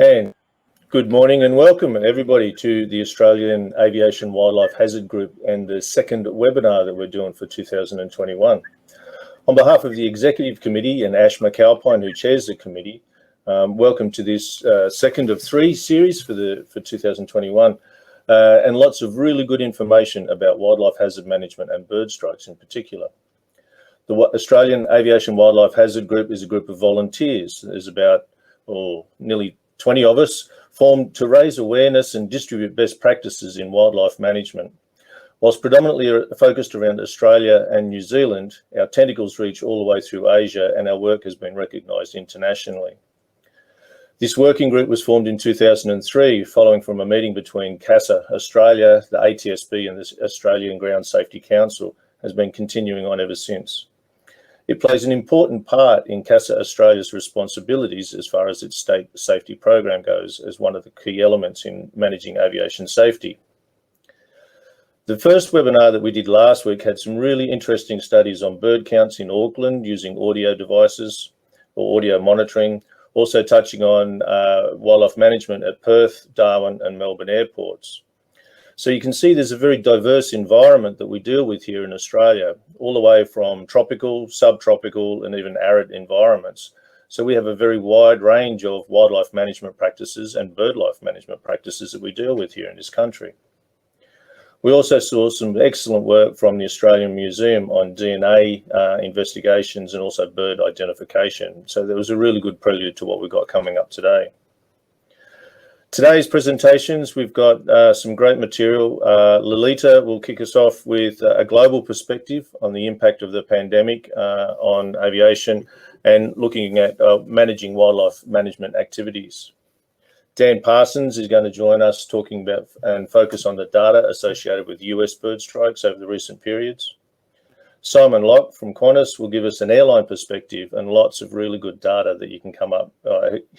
And good morning and welcome everybody to the Australian Aviation Wildlife Hazard Group and the second webinar that we're doing for 2021. On behalf of the Executive Committee and Ash McAlpine, who chairs the committee, welcome to this second of three series for 2021 and lots of really good information about wildlife hazard management and bird strikes in particular. The Australian Aviation Wildlife Hazard Group is a group of volunteers. There's about nearly 20 of us formed to raise awareness and distribute best practices in wildlife management. Whilst predominantly focused around Australia and New Zealand, our tentacles reach all the way through Asia and our work has been recognised internationally. This working group was formed in 2003 following from a meeting between CASA Australia, the Atsb and the Australian Ground Safety Council, has been continuing on ever since. It plays an important part in CASA Australia's responsibilities as far as its state safety program goes as one of the key elements in managing aviation safety. The first webinar that we did last week had some really interesting studies on bird counts in Auckland using audio devices or audio monitoring, also touching on wildlife management at Perth, Darwin and Melbourne airports. So you can see there's a very diverse environment that we deal with here in Australia, all the way from tropical, subtropical and even arid environments. So we have a very wide range of wildlife management practices and bird life management practices that we deal with here in this country. We also saw some excellent work from the Australian Museum on DNA investigations and also bird identification. So there was a really good prelude to what we've got coming up today. Today's presentations, we've got some great material. Lolita will kick us off with a global perspective on the impact of the pandemic on aviation and looking at managing wildlife management activities. Dan Parsons is going to join us talking about and focus on the data associated with US bird strikes over the recent periods. Simon Locke from Qantas will give us an airline perspective and lots of really good data that you can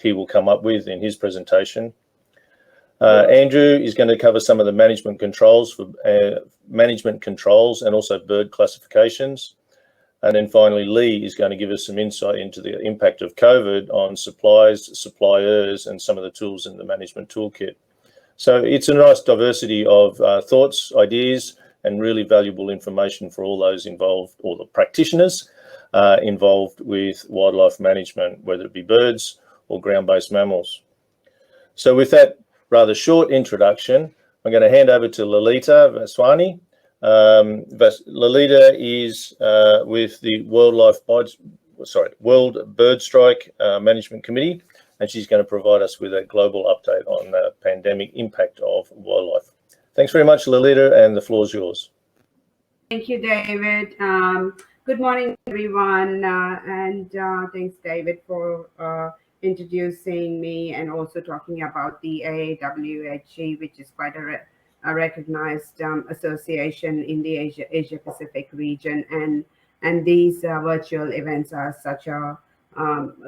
he will come up with in his presentation. Andrew is going to cover some of the management controls and also bird classifications. And then finally, Lee is going to give us some insight into the impact of COVID on supplies, suppliers, and some of the tools in the management toolkit. So it's a nice diversity of thoughts, ideas, and really valuable information for all those involved, or the practitioners involved with wildlife management, whether it be birds or ground-based mammals. So with that rather short introduction, I'm going to hand over to Lolita Vaswani. Lolita is with the World Bird Strike Management Committee, and she's going to provide us with a global update on the pandemic impact of wildlife. Thanks very much, Lolita, and the floor is yours. Thank you, David. Good morning, everyone, and thanks, David, for introducing me and also talking about the AAWHG, which is quite a recognized association in the Asia Pacific region, and these virtual events are such a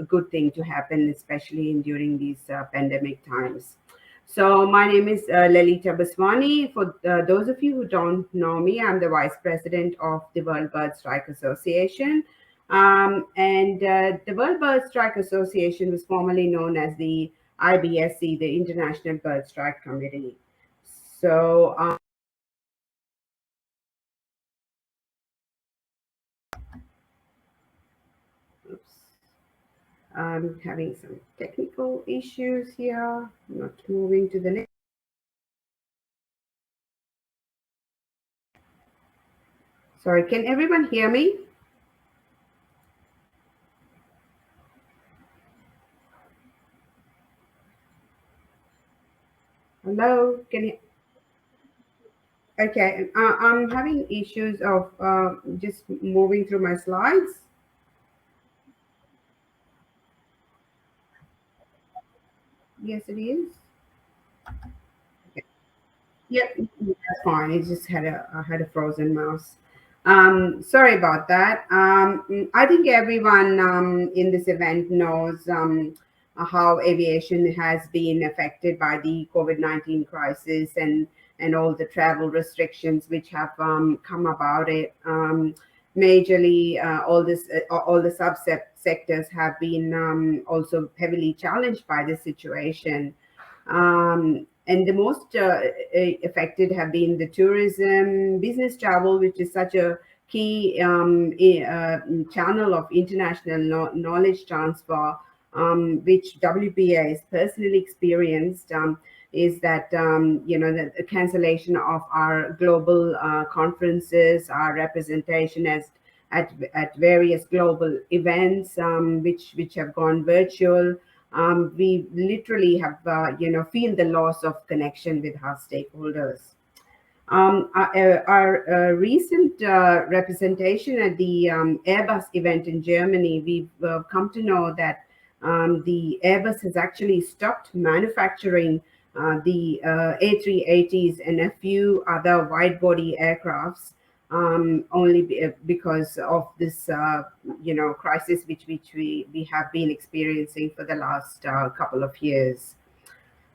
good thing to happen, especially during these pandemic times. So my name is Lolita Vaswani. For those of you who don't know me, I'm the Vice President of the World Bird Strike Association. The World Bird Strike Association was formerly known as the IBSC, the International Bird Strike Committee. So I'm having some technical issues here. Not moving to the next. Sorry, can everyone hear me? Hello, can you? Okay, I'm having issues of just moving through my slides. Yes, it is. Okay. Yep, that's fine. It just had a frozen mouse. Sorry about that. I think everyone in this event knows how aviation has been affected by the COVID-19 crisis and all the travel restrictions which have come about it. Majorly, all the sectors have been also heavily challenged by this situation. And the most affected have been the tourism, business travel, which is such a key channel of international knowledge transfer, which WPA has personally experienced. Is that the cancellation of our global conferences, our representation at various global events, which have gone virtual. We literally have feel the loss of connection with our stakeholders. Our recent representation at the Airbus event in Germany, we've come to know that the Airbus has actually stopped manufacturing the A380s and a few other wide-body aircrafts only because of this, crisis which we have been experiencing for the last couple of years.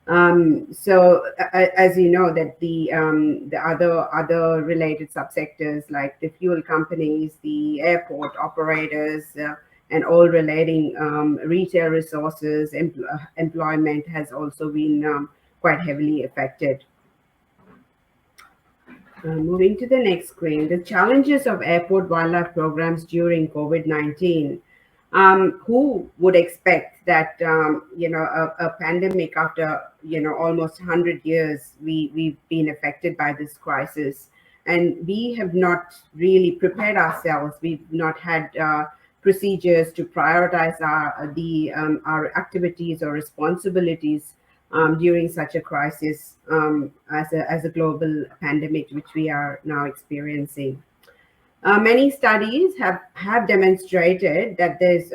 So as you know, that the other related subsectors like the fuel companies, the airport operators, and all relating retail resources, employment has also been quite heavily affected. Moving to the next screen, the challenges of airport wildlife programs during COVID-19. Who would expect that a pandemic after almost 100 years we've been affected by this crisis, and we have not really prepared ourselves. We've not had procedures to prioritize our activities or responsibilities during such a crisis as a global pandemic which we are now experiencing. Many studies have demonstrated that there's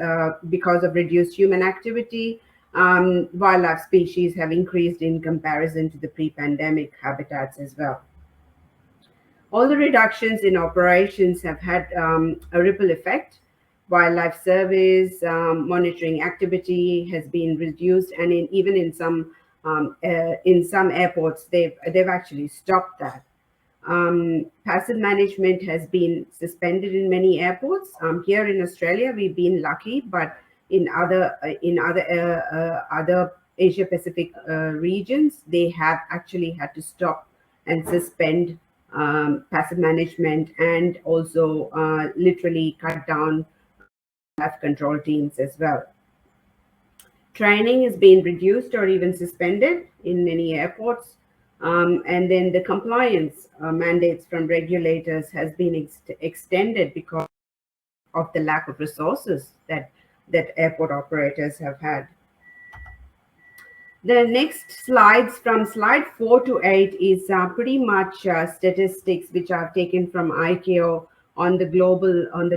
because of reduced human activity, wildlife species have increased in comparison to the pre-pandemic habitats as well. All the reductions in operations have had a ripple effect. Wildlife surveys, monitoring activity has been reduced, and even in some airports they've actually stopped that. Passive management has been suspended in many airports. Here in Australia, we've been lucky, but in other Asia Pacific regions, they have actually had to stop and suspend passive management, and also literally cut down wildlife control teams as well. Training has been reduced or even suspended in many airports. And then the compliance mandates from regulators has been extended because of the lack of resources that airport operators have had. The next slides, from slide 4 to 8, is pretty much statistics which I've taken from Icao on the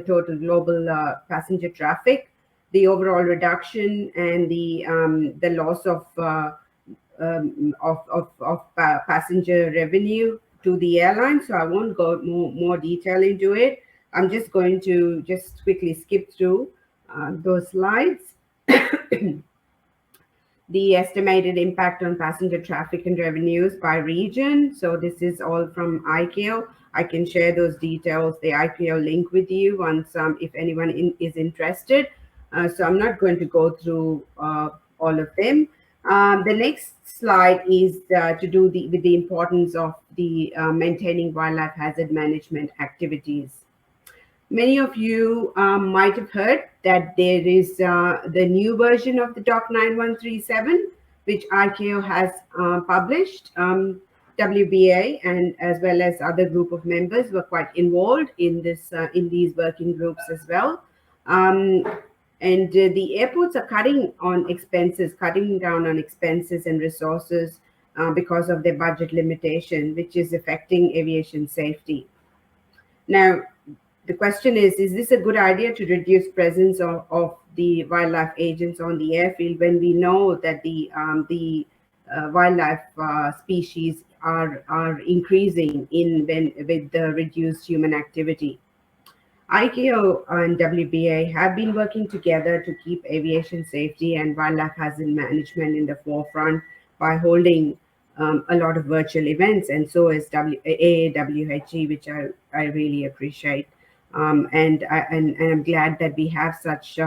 total global passenger traffic, the overall reduction, and the loss of passenger revenue to the airline. So I won't go more detail into it. I'm just going to just quickly skip through those slides. The estimated impact on passenger traffic and revenues by region. So this is all from Icao. I can share those details, the Icao link with you once if anyone is interested. So I'm not going to go through all of them. The next slide is to do with the importance of the maintaining wildlife hazard management activities. Many of you might have heard that there is the new version of the Doc 9137, which Icao has published. WBA and as well as other group of members were quite involved in this in these working groups as well. And the airports are cutting down on expenses and resources because of their budget limitation, which is affecting aviation safety. Now, the question is this a good idea to reduce presence of the wildlife agents on the airfield when we know that the wildlife species are increasing with the reduced human activity? Icao and WBA have been working together to keep aviation safety and wildlife hazard management in the forefront by holding a lot of virtual events, and so is AAWHG, which I really appreciate. And I'm glad that we have such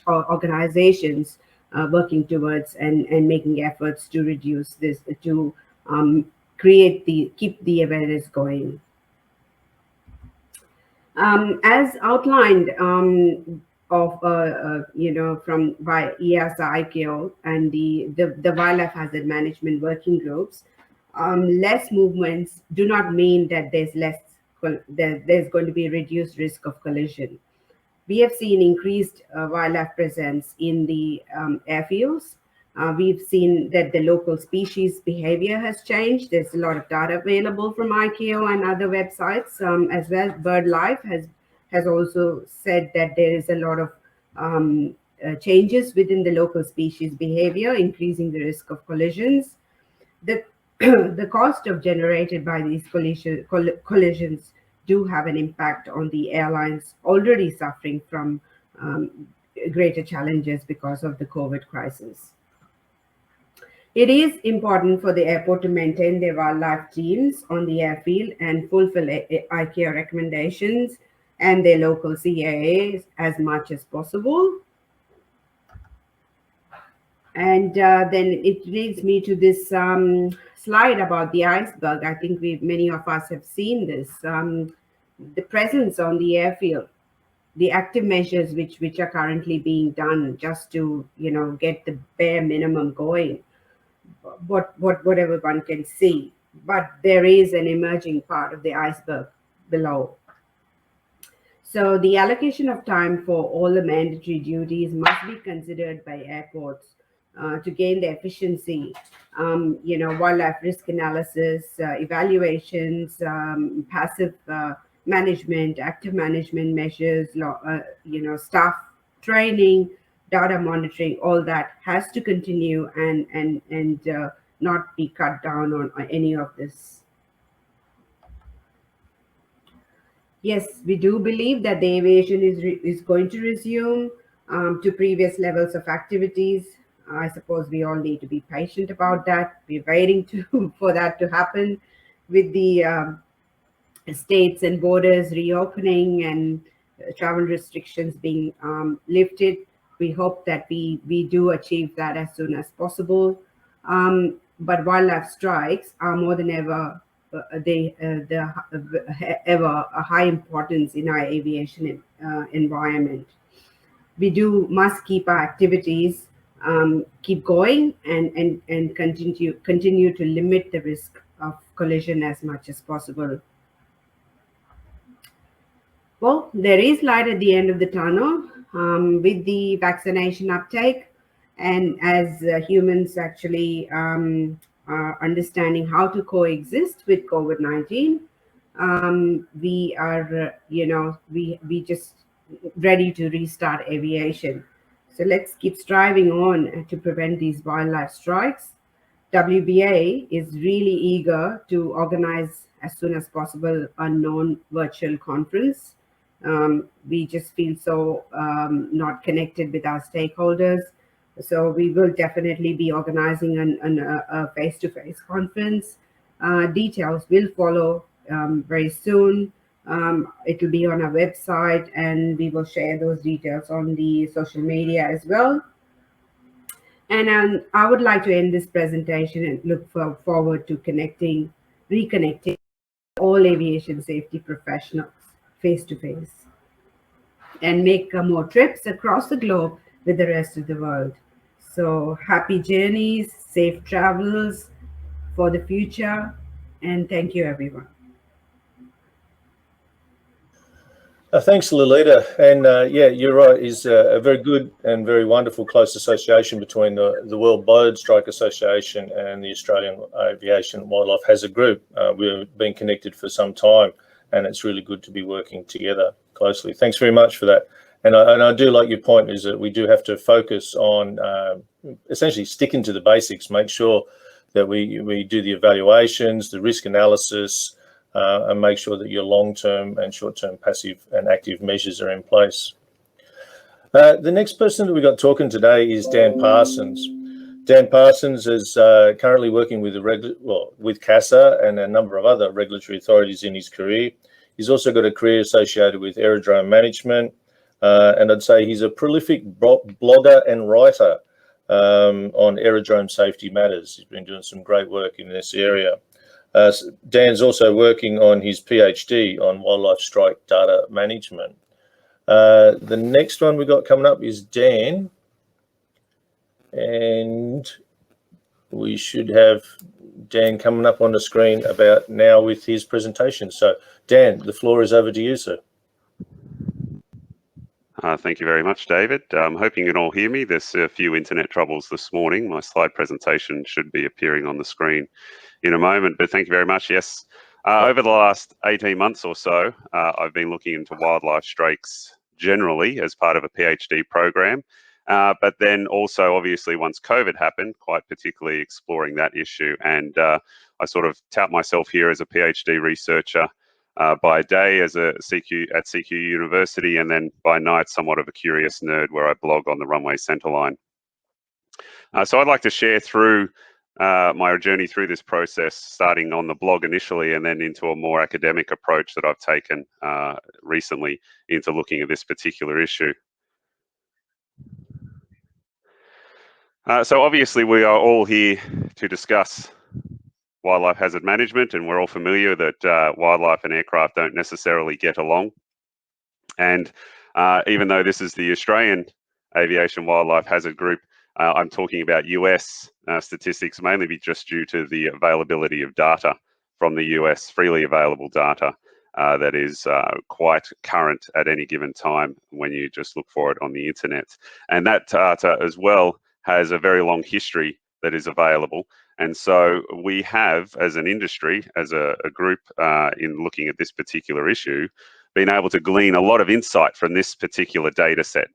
organizations working towards and making efforts to reduce this, to keep the awareness going. As outlined by EASA, Icao, and the wildlife hazard management working groups, less movements do not mean that there's going to be a reduced risk of collision. We have seen increased wildlife presence in the airfields. We've seen that the local species behavior has changed. There's a lot of data available from Icao and other websites as well. BirdLife has also said that there is a lot of changes within the local species behavior, increasing the risk of collisions. The the cost of generated by these collisions do have an impact on the airlines already suffering from greater challenges because of the COVID crisis. It is important for the airport to maintain their wildlife teams on the airfield and fulfill ICAO recommendations and their local CAAs as much as possible. And then it leads me to this slide about the iceberg. I think many of us have seen this. The presence on the airfield, the active measures which are currently being done just to get the bare minimum going, whatever one can see. But there is an emerging part of the iceberg below. So the allocation of time for all the mandatory duties must be considered by airports to gain the efficiency, wildlife risk analysis, evaluations, passive management, active management measures, staff training, data monitoring, all that has to continue and not be cut down on any of this. Yes, we do believe that the aviation is going to resume to previous levels of activities. I suppose we all need to be patient about that. We're waiting for that to happen with the states and borders reopening and travel restrictions being lifted. We hope that we do achieve that as soon as possible. But wildlife strikes are more than ever ever a high importance in our aviation environment. We must keep our activities keep going and continue to limit the risk of collision as much as possible. Well, there is light at the end of the tunnel with the vaccination uptake, and as humans actually understanding how to coexist with COVID-19, we are, we just ready to restart aviation. So let's keep striving on to prevent these wildlife strikes. WBA is really eager to organize as soon as possible a non-virtual conference. We just feel so not connected with our stakeholders. So we will definitely be organizing a face-to-face conference. Details will follow very soon. It will be on our website, and we will share those details on the social media as well. And I would like to end this presentation and look forward to reconnecting all aviation safety professionals face-to-face and make more trips across the globe with the rest of the world. So happy journeys, safe travels for the future, and thank you, everyone. Thanks, Lolita. And yeah, you're right, is a very good and very wonderful close association between the World Bird Strike Association and the Australian Aviation Wildlife Hazard Group. We've been connected for some time, and it's really good to be working together closely. Thanks very much for that. And I do like your point is that we do have to focus on essentially sticking to the basics, make sure that we do the evaluations, the risk analysis, and make sure that your long-term and short-term passive and active measures are in place. The next person that we got talking today is Dan Parsons. Dan Parsons is currently working with CASA and a number of other regulatory authorities in his career. He's also got a career associated with aerodrome management, and I'd say he's a prolific blogger and writer on aerodrome safety matters. He's been doing some great work in this area. Dan's also working on his PhD on wildlife strike data management. The next one we got coming up is Dan, and we should have Dan coming up on the screen about now with his presentation. So Dan, the floor is over to you, sir. Thank you very much, David. I'm hoping you can all hear me. There's a few internet troubles this morning. My slide presentation should be appearing on the screen in a moment, but thank you very much. Yes, over the last 18 months or so, I've been looking into wildlife strikes generally as part of a PhD program, but then also obviously once COVID happened, quite particularly exploring that issue. And I sort of tout myself here as a PhD researcher by day as a CQ at CQ University, and then by night somewhat of a curious nerd where I blog on the runway centerline. So I'd like to share through my journey through this process, starting on the blog initially and then into a more academic approach that I've taken recently into looking at this particular issue. So obviously we are all here to discuss wildlife hazard management, and we're all familiar that wildlife and aircraft don't necessarily get along. And even though this is the Australian Aviation Wildlife Hazard Group, I'm talking about US statistics, mainly just due to the availability of data from the US, freely available data that is quite current at any given time when you just look for it on the internet. And that data as well has a very long history that is available. And so we have, as an industry, as a group in looking at this particular issue, been able to glean a lot of insight from this particular data set.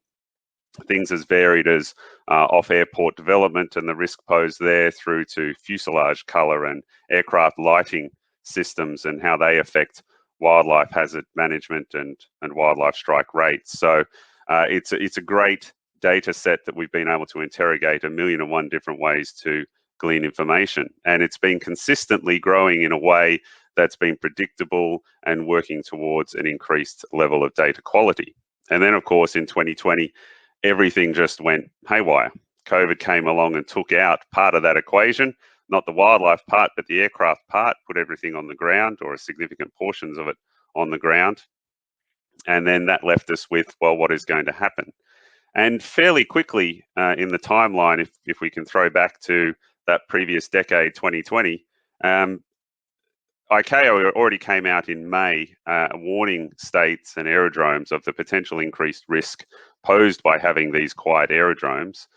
Things as varied as off-airport development and the risk posed there, through to fuselage colour and aircraft lighting systems and how they affect wildlife hazard management and wildlife strike rates. So it's a great data set that we've been able to interrogate 1,000,001 different ways to glean information, and it's been consistently growing in a way that's been predictable and working towards an increased level of data quality. And then of course in 2020 everything just went haywire. COVID came along and took out part of that equation, not the wildlife part but the aircraft part, put everything on the ground, or significant portions of it on the ground, and then that left us with, well, what is going to happen? And fairly quickly in the timeline, if we can throw back to that previous decade, 2020, Icao already came out in May warning states and aerodromes of the potential increased risk posed by having these quiet aerodromes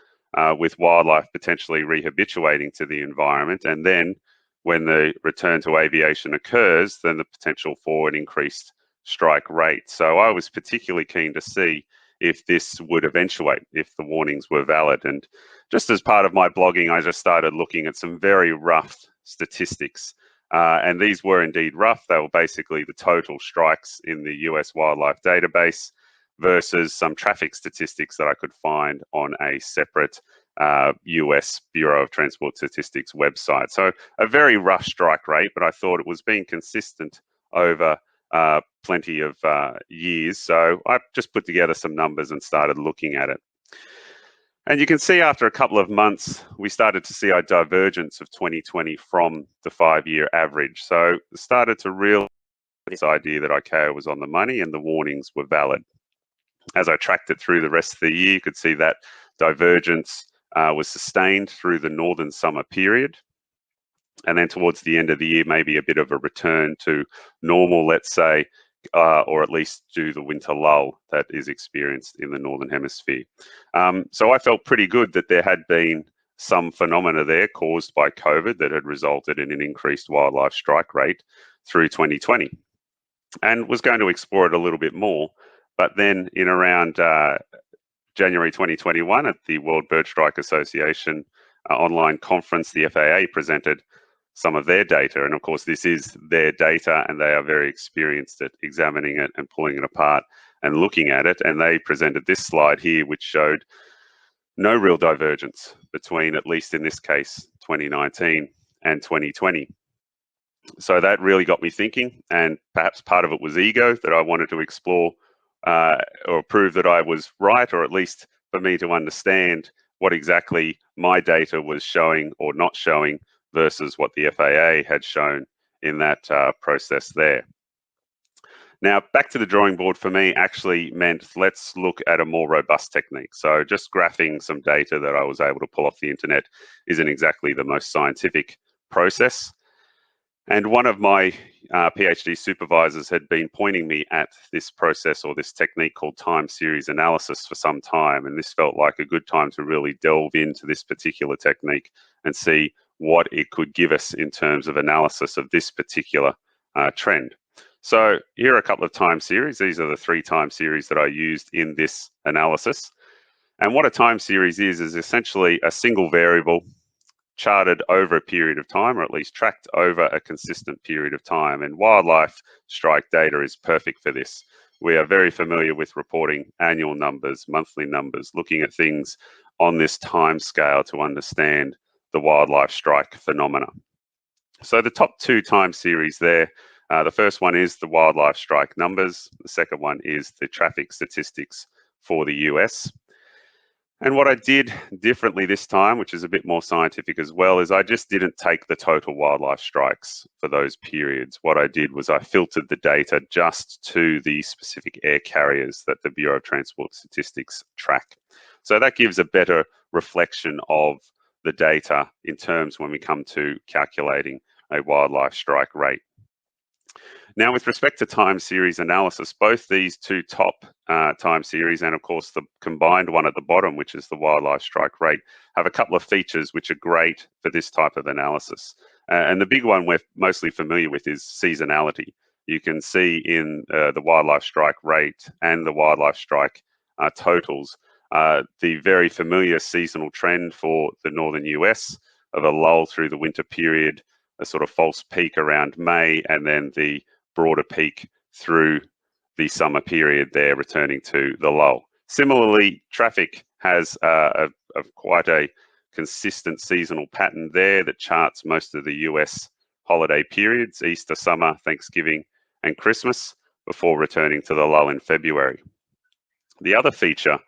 with wildlife potentially rehabituating to the environment. And then when the return to aviation occurs, then the potential for an increased strike rate. So I was particularly keen to see if this would eventuate, if the warnings were valid. And just as part of my blogging, I just started looking at some very rough statistics. And these were indeed rough. They were basically the total strikes in the US wildlife database versus some traffic statistics that I could find on a separate US Bureau of Transport Statistics website. So a very rough strike rate, but I thought it was being consistent over plenty of years. So I just put together some numbers and started looking at it. And you can see after a couple of months, we started to see a divergence of 2020 from the 5-year average. So it started to realize this idea that Icao was on the money and the warnings were valid. As I tracked it through the rest of the year, you could see that divergence was sustained through the northern summer period. And then towards the end of the year, maybe a bit of a return to normal, let's say, or at least to the winter lull that is experienced in the Northern Hemisphere. So I felt pretty good that there had been some phenomena there caused by COVID that had resulted in an increased wildlife strike rate through 2020, and was going to explore it a little bit more. But then in around January 2021 at the World Bird Strike Association online conference, the FAA presented some of their data, and of course this is their data and they are very experienced at examining it and pulling it apart and looking at it, and they presented this slide here which showed no real divergence between, at least in this case, 2019 and 2020. So that really got me thinking, and perhaps part of it was ego, that I wanted to explore or prove that I was right, or at least for me to understand what exactly my data was showing or not showing versus what the FAA had shown in that process there. Now, back to the drawing board for me actually meant let's look at a more robust technique. So just graphing some data that I was able to pull off the internet isn't exactly the most scientific process. And one of my PhD supervisors had been pointing me at this process or this technique called time series analysis for some time. And this felt like a good time to really delve into this particular technique and see what it could give us in terms of analysis of this particular trend. So here are a couple of time series. These are the 3 time series that I used in this analysis. And what a time series is essentially a single variable charted over a period of time, or at least tracked over a consistent period of time. And wildlife strike data is perfect for this. We are very familiar with reporting annual numbers, monthly numbers, looking at things on this time scale to understand the wildlife strike phenomena. So the top 2 time series there, the first one is the wildlife strike numbers. The second one is the traffic statistics for the US. And what I did differently this time, which is a bit more scientific as well, is I just didn't take the total wildlife strikes for those periods. What I did was I filtered the data just to the specific air carriers that the Bureau of Transport Statistics track. So that gives a better reflection of the data in terms when we come to calculating a wildlife strike rate. Now, with respect to time series analysis, both these 2 top time series and, of course, the combined one at the bottom, which is the wildlife strike rate, have a couple of features which are great for this type of analysis. And the big one we're mostly familiar with is seasonality. You can see in the wildlife strike rate and the wildlife strike totals the very familiar seasonal trend for the northern US of a lull through the winter period, a sort of false peak around May, and then the broader peak through the summer period there, returning to the lull. Similarly, traffic has quite a consistent seasonal pattern there that charts most of the US holiday periods, Easter, summer, Thanksgiving, and Christmas, before returning to the lull in February. The other feature,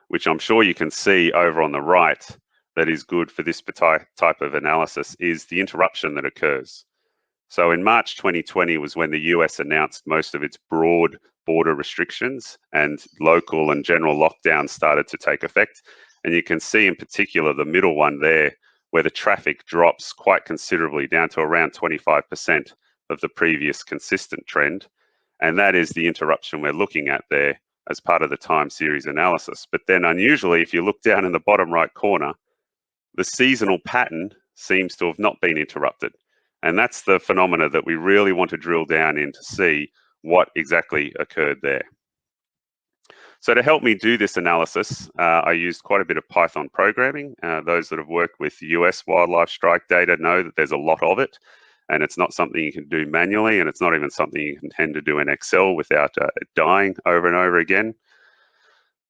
which I'm sure you can see over on the right, that is good for this type of analysis is the interruption that occurs. So in March 2020 was when the US announced most of its broad border restrictions and local and general lockdowns started to take effect. And you can see in particular the middle one there, where the traffic drops quite considerably down to around 25% of the previous consistent trend. And that is the interruption we're looking at there as part of the time series analysis. But then unusually, if you look down in the bottom right corner, the seasonal pattern seems to have not been interrupted. And that's the phenomena that we really want to drill down in to see what exactly occurred there. So to help me do this analysis, I used quite a bit of Python programming. Those that have worked with US wildlife strike data know that there's a lot of it, and it's not something you can do manually, and it's not even something you can tend to do in Excel without dying over and over again.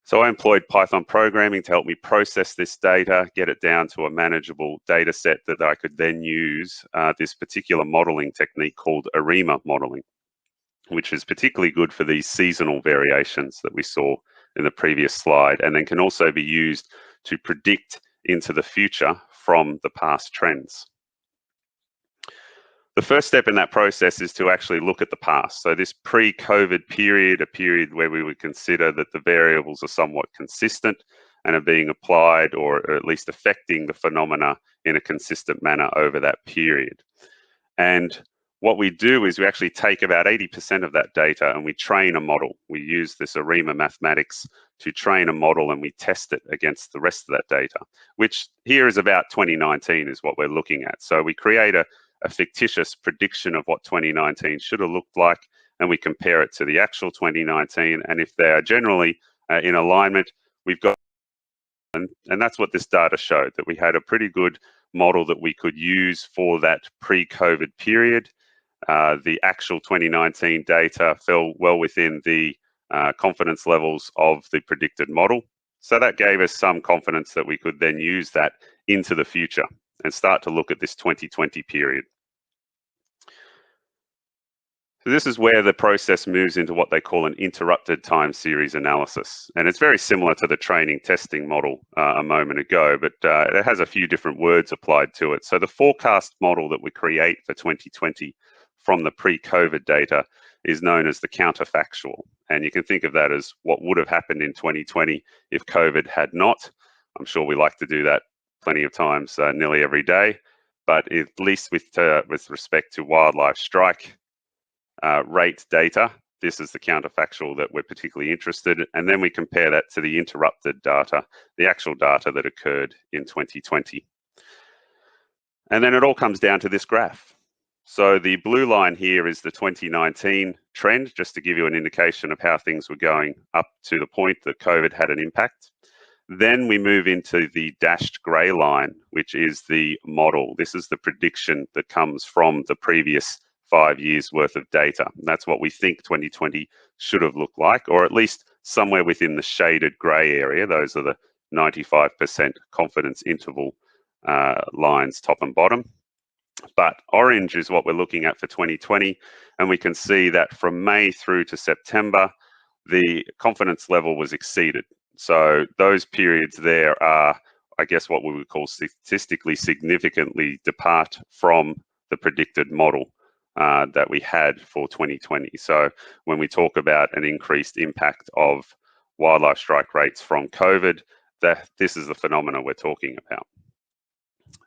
So I employed Python programming to help me process this data, get it down to a manageable data set that I could then use this particular modeling technique called ARIMA modeling, which is particularly good for these seasonal variations that we saw in the previous slide, and then can also be used to predict into the future from the past trends. The first step in that process is to actually look at the past. So this pre-COVID period, a period where we would consider that the variables are somewhat consistent and are being applied or at least affecting the phenomena in a consistent manner over that period. And what we do is we actually take about 80% of that data and we train a model. We use this ARIMA mathematics to train a model and we test it against the rest of that data, which here is about 2019 is what we're looking at. So we create a fictitious prediction of what 2019 should have looked like, and we compare it to the actual 2019. And if they are generally in alignment, we've got, and that's what this data showed, that we had a pretty good model that we could use for that pre-COVID period. The actual 2019 data fell well within the confidence levels of the predicted model. So that gave us some confidence that we could then use that into the future and start to look at this 2020 period. So this is where the process moves into what they call an interrupted time series analysis. And it's very similar to the training testing model a moment ago, but it has a few different words applied to it. So the forecast model that we create for 2020 from the pre-COVID data is known as the counterfactual. And you can think of that as what would have happened in 2020 if COVID had not. I'm sure we like to do that plenty of times, nearly every day, but at least with respect to wildlife strike rate data, this is the counterfactual that we're particularly interested in. And then we compare that to the interrupted data, the actual data that occurred in 2020. And then it all comes down to this graph. So the blue line here is the 2019 trend, just to give you an indication of how things were going up to the point that COVID had an impact. Then we move into the dashed grey line, which is the model. This is the prediction that comes from the previous 5 years worth of data. And that's what we think 2020 should have looked like, or at least somewhere within the shaded grey area. Those are the 95% confidence interval lines, top and bottom. But orange is what we're looking at for 2020. And we can see that from May through to September, the confidence level was exceeded. So those periods there are, I guess, what we would call statistically significantly depart from the predicted model that we had for 2020. So when we talk about an increased impact of wildlife strike rates from COVID, this is the phenomena we're talking about.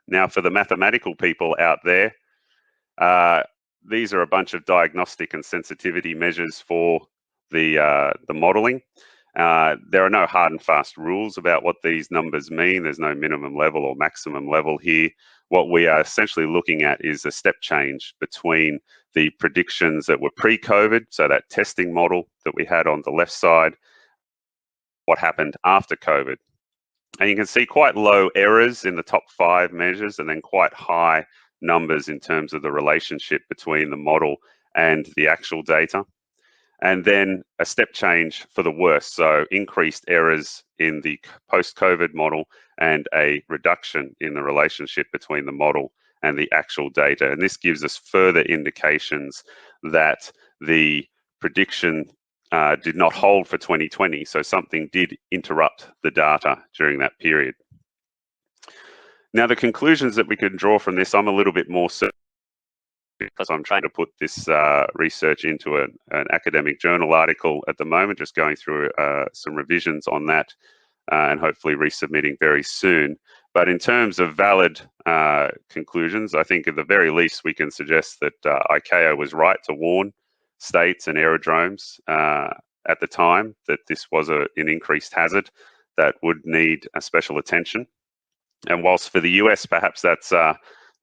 Now, for the mathematical people out there, these are a bunch of diagnostic and sensitivity measures for the modeling. There are no hard and fast rules about what these numbers mean. There's no minimum level or maximum level here. What we are essentially looking at is a step change between the predictions that were pre-COVID, so that testing model that we had on the left side, what happened after COVID. And you can see quite low errors in the top 5 measures and then quite high numbers in terms of the relationship between the model and the actual data. And then a step change for the worse, so increased errors in the post-COVID model and a reduction in the relationship between the model and the actual data. And this gives us further indications that the prediction did not hold for 2020, so something did interrupt the data during that period. Now, the conclusions that we can draw from this, I'm a little bit more certain, because I'm trying to put this research into an academic journal article at the moment, just going through some revisions on that and hopefully resubmitting very soon. But in terms of valid conclusions, I think at the very least we can suggest that Icao was right to warn states and aerodromes at the time that this was an increased hazard that would need a special attention. And whilst for the US, perhaps that's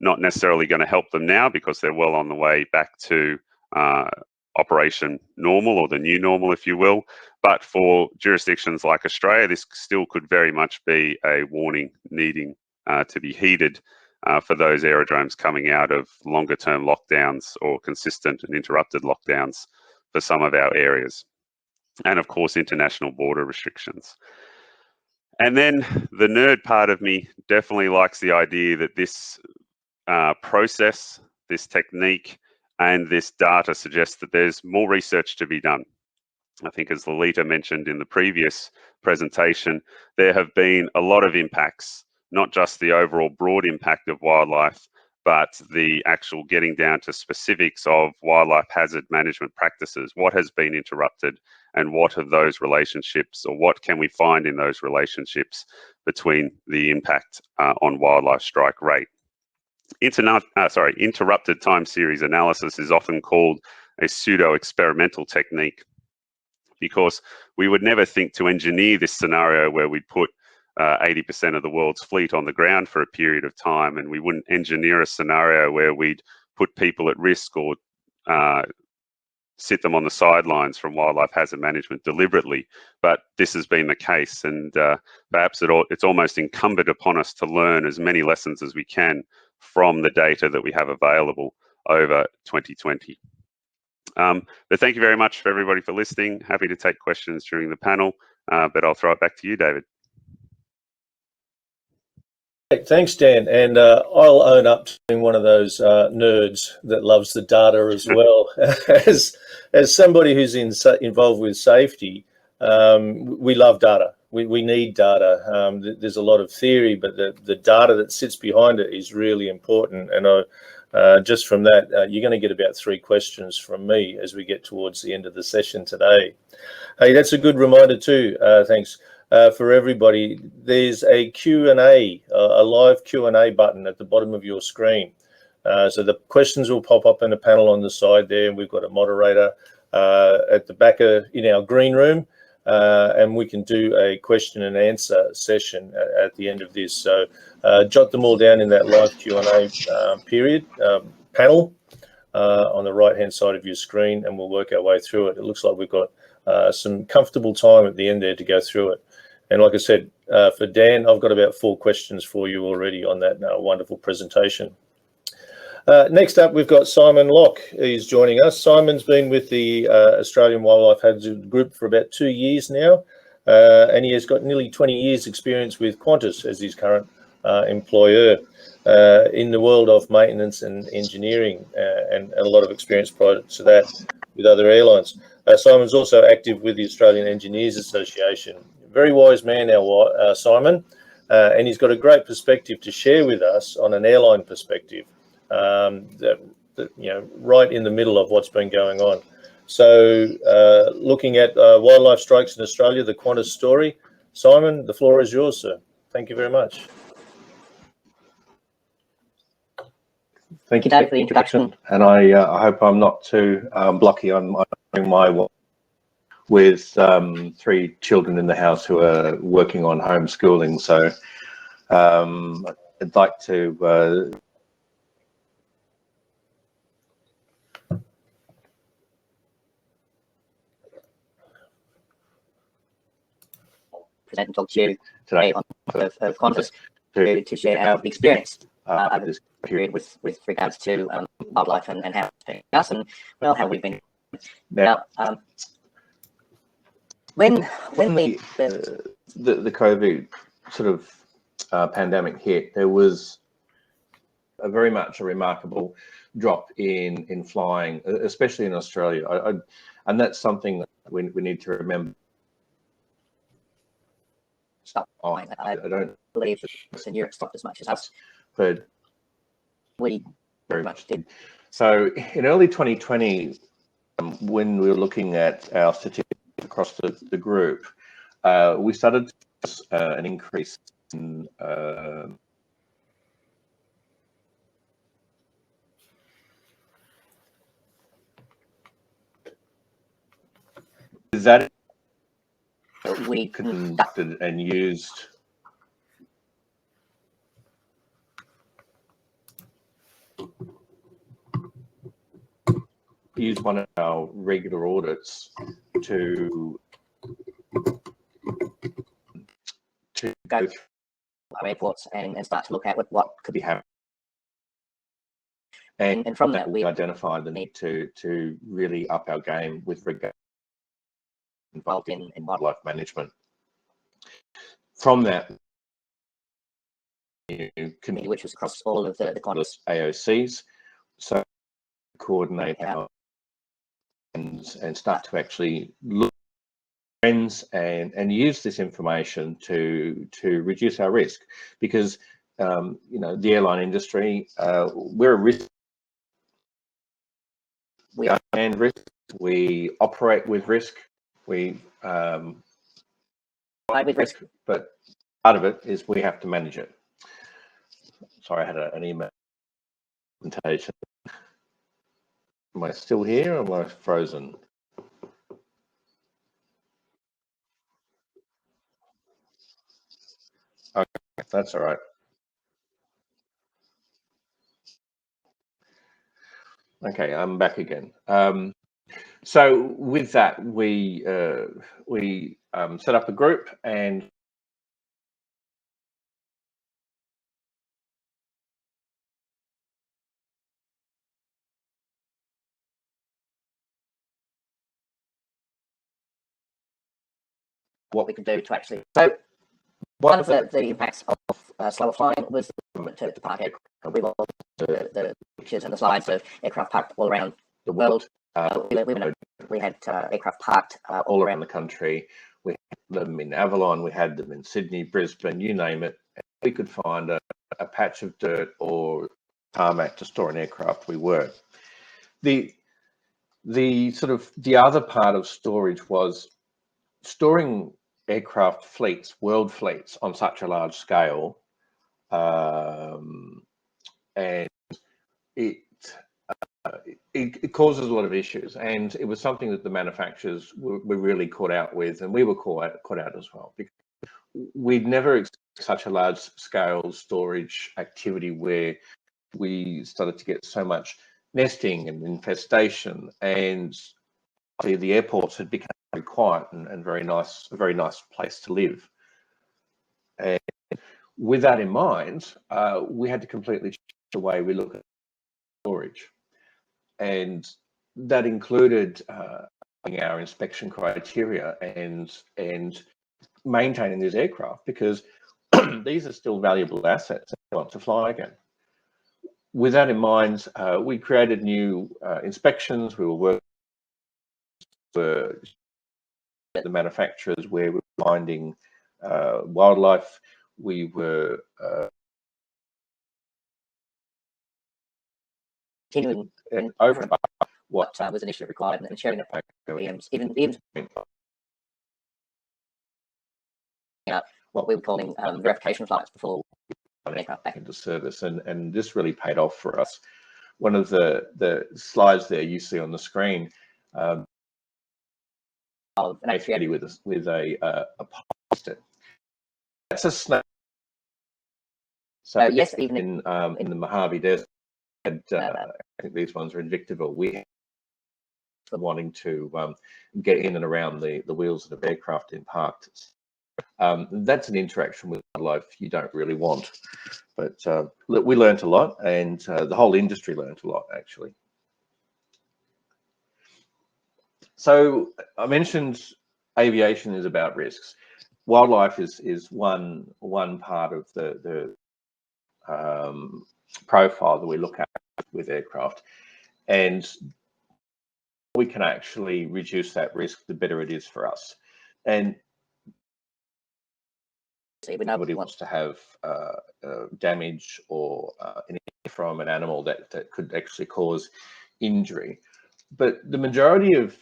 not necessarily going to help them now because they're well on the way back to operation normal, or the new normal, if you will. But for jurisdictions like Australia, this still could very much be a warning needing to be heeded for those aerodromes coming out of longer term lockdowns or consistent and interrupted lockdowns for some of our areas. And of course, international border restrictions. And then the nerd part of me definitely likes the idea that this process, this technique, and this data suggests that there's more research to be done. I think, as Lolita mentioned in the previous presentation, there have been a lot of impacts, not just the overall broad impact of wildlife, but the actual getting down to specifics of wildlife hazard management practices. What has been interrupted, and what are those relationships, or what can we find in those relationships between the impact on wildlife strike rate? Interrupted time series analysis is often called a pseudo-experimental technique, because we would never think to engineer this scenario where we'd put 80% of the world's fleet on the ground for a period of time, and we wouldn't engineer a scenario where we'd put people at risk or sit them on the sidelines from wildlife hazard management deliberately. But this has been the case, and perhaps it's almost incumbent upon us to learn as many lessons as we can from the data that we have available over 2020. But thank you very much for everybody for listening. Happy to take questions during the panel, but I'll throw it back to you, David. Thanks, Dan. And I'll own up to being one of those nerds that loves the data as well. as somebody who's involved with safety, we love data. We need data. There's a lot of theory, but the data that sits behind it is really important. And just from that, you're going to get about 3 questions from me as we get towards the end of the session today. Hey, that's a good reminder too. Thanks for everybody. There's a Q&A, a live Q&A button at the bottom of your screen. So the questions will pop up in a panel on the side there, and we've got a moderator at the back in our green room, and we can do a question and answer session at the end of this. So jot them all down in that live Q&A panel on the right-hand side of your screen, and we'll work our way through it. It looks like we've got some comfortable time at the end there to go through it. And like I said, for Dan, I've got about 4 questions for you already on that wonderful presentation. Next up, we've got Simon Locke. He's joining us. Simon's been with the Australian Wildlife Hazard Group for about 2 years now, and he has got nearly 20 years experience with Qantas as his current employer in the world of maintenance and engineering, and a lot of experience prior to that with other airlines. Simon's also active with the Australian Engineers Association. Very wise man, our Simon, and he's got a great perspective to share with us on an airline perspective. Right in the middle of what's been going on. So looking at wildlife strikes in Australia, the Qantas story. Simon, the floor is yours, sir. Thank you very much. Thank you, Dave, for the introduction. And I hope I'm not too blocky on my with 3 children in the house who are working on homeschooling. So I'd like to present and talk to you today on behalf of Qantas to share our experience over this period with regards to wildlife and how it's been us and well how we've been. Now, when the COVID sort of pandemic hit, there was very much a remarkable drop in flying, especially in Australia, and that's something that we need to remember. I don't believe that in Europe stopped as much as us, but we very much did. So in early 2020, when we were looking at our statistics across the group, we started an increase in that we conducted and used one of our regular audits to go through our airports and start to look at what could be happening. And from that, we identified the need to really up our game with regard involved in wildlife management. From that committee, which was across all of the Qantas AOCs, so coordinate our and start to actually look at trends and use this information to reduce our risk, because the airline industry, we're a risk. We understand risk. We operate with risk. We with risk, but part of it is we have to manage it. Sorry, I had an email presentation. Am I still here or am I frozen? Okay, that's all right. Okay, I'm back again. So with that, we set up a group and what we can do to actually. So one of the impacts of slower flying was to park aircraft. We will the pictures and the slides of aircraft parked all around the world We had aircraft parked all around the country. We had them in Avalon, we had them in Sydney, Brisbane, you name it. We could find a patch of dirt or tarmac to store an aircraft, we were. The other part of storage was storing aircraft fleets, world fleets, on such a large scale, and it causes a lot of issues, and it was something that the manufacturers were really caught out with, and we were caught out as well, because we'd never experienced such a large scale storage activity where we started to get so much nesting and infestation, and the airports had become very quiet and very nice, a very nice place to live. And with that in mind, we had to completely change the way we look at storage, and that included our inspection criteria and maintaining these aircraft, because these are still valuable assets that we want to fly again. With that in mind, we created new inspections. We were working with the manufacturers where we were finding wildlife. We were continuing over and above what was initially required, and sharing that OEMs, even what we were calling verification flights before an aircraft back into service, and this really paid off for us. One of the slides there you see on the screen of an A380 with a poster. That's a snake. So yes, even in the Mojave Desert, I think these ones are in Victorville. We were wanting to get in and around the wheels of the aircraft in parked. That's an interaction with wildlife you don't really want, but we learned a lot, and the whole industry learned a lot, actually. So I mentioned aviation is about risks. Wildlife is one part of the profile that we look at with aircraft, and we can actually reduce that risk, the better it is for us. And nobody wants to have damage or anything from an animal that could actually cause injury. But the majority of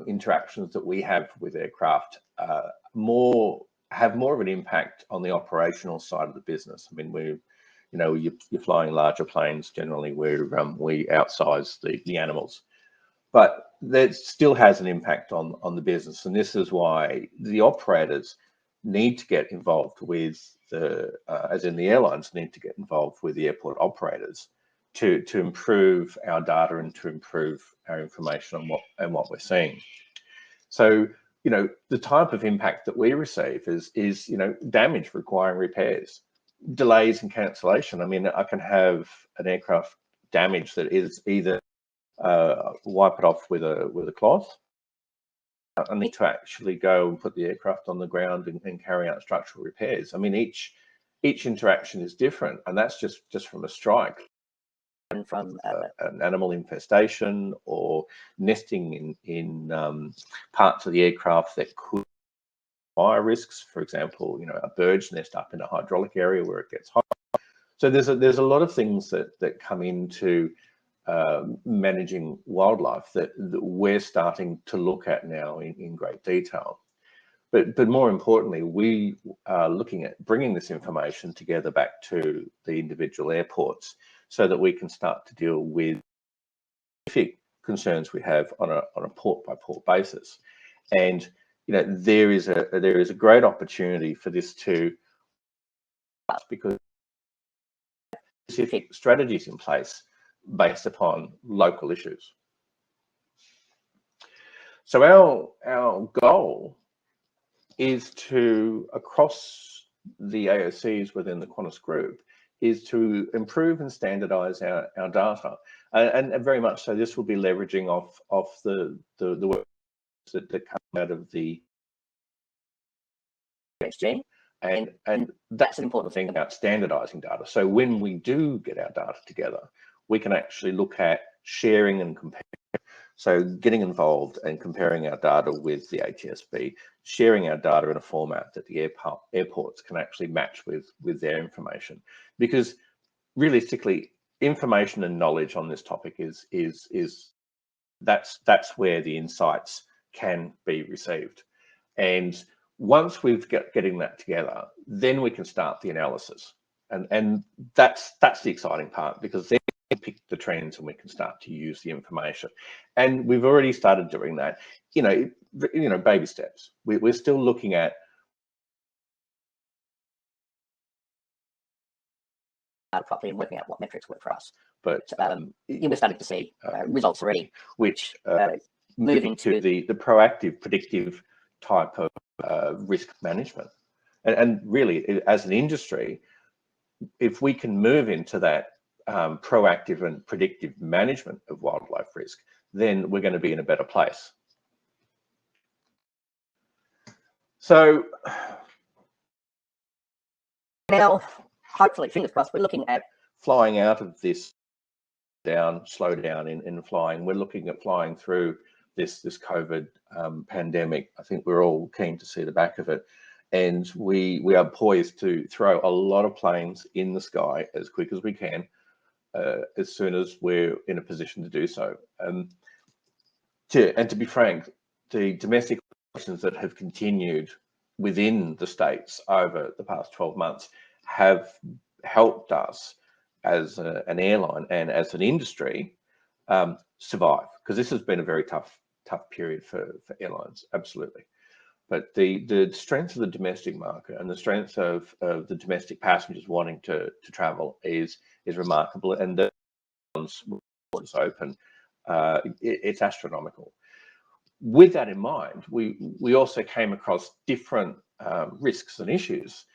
interactions that we have with aircraft have more of an impact on the operational side of the business. I mean, you're flying larger planes generally where we outsize the animals, but that still has an impact on the business. And this is why the operators need to get involved with as in the airlines need to get involved with the airport operators to improve our data and to improve our information on what we're seeing. So, the type of impact that we receive is damage requiring repairs, delays and cancellation. I mean, I can have an aircraft damage that is either wipe it off with a cloth. I need to actually go and put the aircraft on the ground and carry out structural repairs. I mean, each interaction is different, and that's just from a strike, and from an animal infestation or nesting in parts of the aircraft that could fire risks. For example, a bird's nest up in a hydraulic area where it gets hot. So there's a lot of things that come into managing wildlife that we're starting to look at now in great detail. But more importantly, we are looking at bringing this information together back to the individual airports so that we can start to deal with specific concerns we have on a port by port basis. And there is a great opportunity for this to, because specific strategies in place based upon local issues. So our goal is to, across the AOCs within the Qantas group, is to improve and standardize our data. And very much so, this will be leveraging off the work that come out of the AAWHG. And that's an important thing about standardizing data. So when we do get our data together, we can actually look at sharing and compare So getting involved and comparing our data with the Atsb, sharing our data in a format that the airports can actually match with their information. Because realistically, information and knowledge on this topic that's where the insights can be received. And once we've getting that together, then we can start the analysis. And that's the exciting part, because then we pick the trends and we can start to use the information. And we've already started doing that, baby steps. We're still looking at properly and working out what metrics work for us. But we're starting to see results already, which move into the proactive, predictive type of risk management. And really, as an industry, if we can move into that proactive and predictive management of wildlife risk, then we're going to be in a better place. So now, hopefully, fingers crossed, we're looking at flying out of this slow down in flying. We're looking at flying through this COVID pandemic. I think we're all keen to see the back of it. And we are poised to throw a lot of planes in the sky as quick as we can, as soon as we're in a position to do so. And to be frank, the domestic operations that have continued within the States over the past 12 months have helped us as an airline and as an industry survive, because this has been a very tough period for airlines, absolutely. But the strength of the domestic market and the strength of the domestic passengers wanting to travel is remarkable, and the borders open, it's astronomical. With that in mind, we also came across different risks and issues.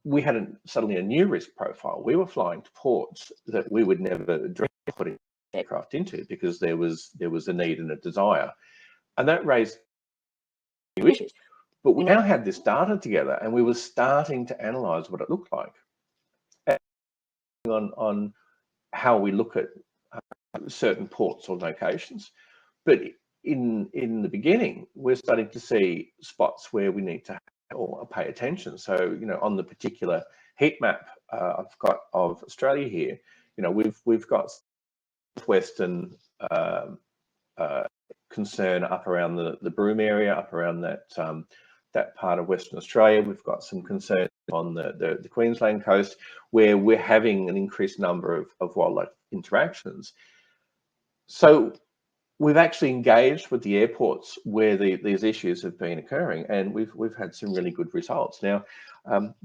We had suddenly a new risk profile. We were flying to ports that we would never dream of putting aircraft into, because there was a need and a desire, and that raised new issues. But we now had this data together, and we were starting to analyze what it looked like on how we look at certain ports or locations. But in the beginning, we're starting to see spots where we need to or pay attention. So, on the particular heat map I've got of Australia here, we've got western concern up around the Broome area, up around that part of Western Australia. We've got some concern on the Queensland coast, where we're having an increased number of wildlife interactions. So we've actually engaged with the airports where these issues have been occurring, and we've had some really good results. Now,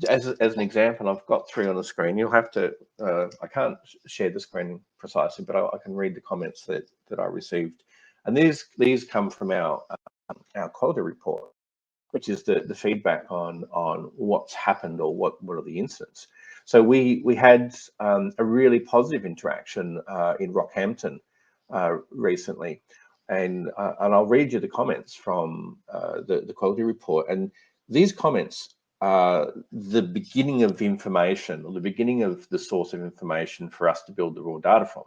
as an example, I've got 3 on the screen. You'll have to, I can't share the screen precisely, but I can read the comments that I received. And these come from our quality report, which is the feedback on what's happened or what are the incidents. So we had a really positive interaction in Rockhampton recently, and I'll read you the comments from the quality report. And these comments are the beginning of information, or the beginning of the source of information for us to build the raw data from.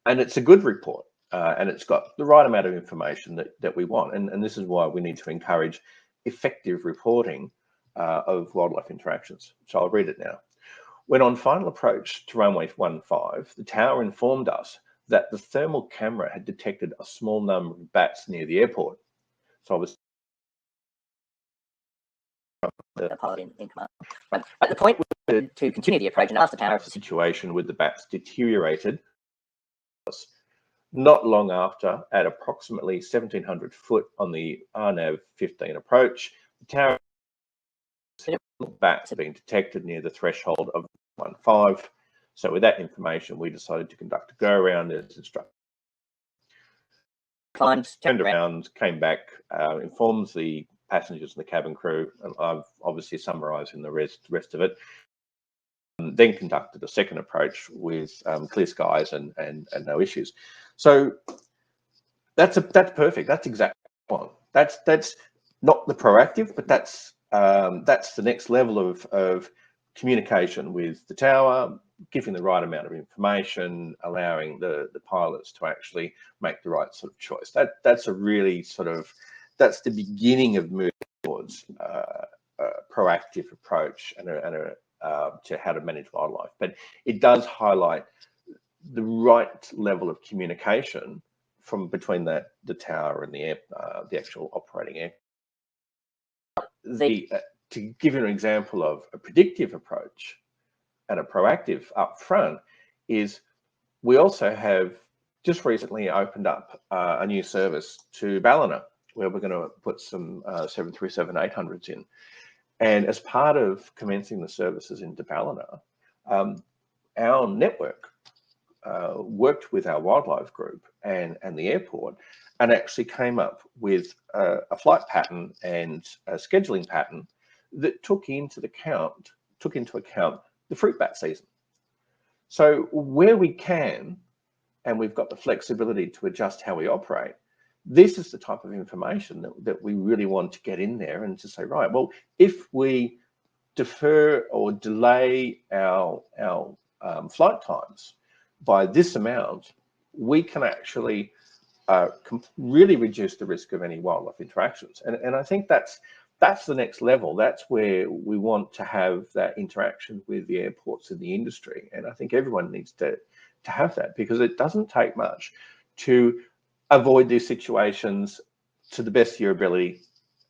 And it's a good report. And it's got the right amount of information that we want. And this is why we need to encourage effective reporting of wildlife interactions. So I'll read it now. When on final approach to runway 15, the tower informed us that the thermal camera had detected a small number of bats near the airport. So I was the pilot in command. At the point to continue the approach and ask the tower if the situation with the bats deteriorated. Not long after, at approximately 1,700 foot on the RNAV 15 approach, the tower bats had been detected near the threshold of 15. So with that information, we decided to conduct a go around as instructed. Turned around, came back, informs the passengers and the cabin crew, and I've obviously summarising the rest of it. Then conducted a second approach with clear skies and no issues. So that's perfect. That's exactly one. That's not the proactive, but that's the next level of communication with the tower, giving the right amount of information, allowing the pilots to actually make the right sort of choice. That's a really sort of, that's the beginning of moving towards a proactive approach and to how to manage wildlife. But it does highlight the right level of communication from between the tower and the actual operating air. To give you an example of a predictive approach and a proactive up front is we also have just recently opened up a new service to Ballina, where we're going to put some 737-800s in. And as part of commencing the services into Ballina, our network worked with our wildlife group and the airport, and actually came up with a flight pattern and a scheduling pattern that took into account the fruit bat season. So where we can, and we've got the flexibility to adjust how we operate, this is the type of information that we really want to get in there and to say, right, well, if we defer or delay our flight times by this amount, we can actually really reduce the risk of any wildlife interactions. And I think that's the next level. That's where we want to have that interaction with the airports and the industry. And I think everyone needs to have that, because it doesn't take much to avoid these situations to the best of your ability,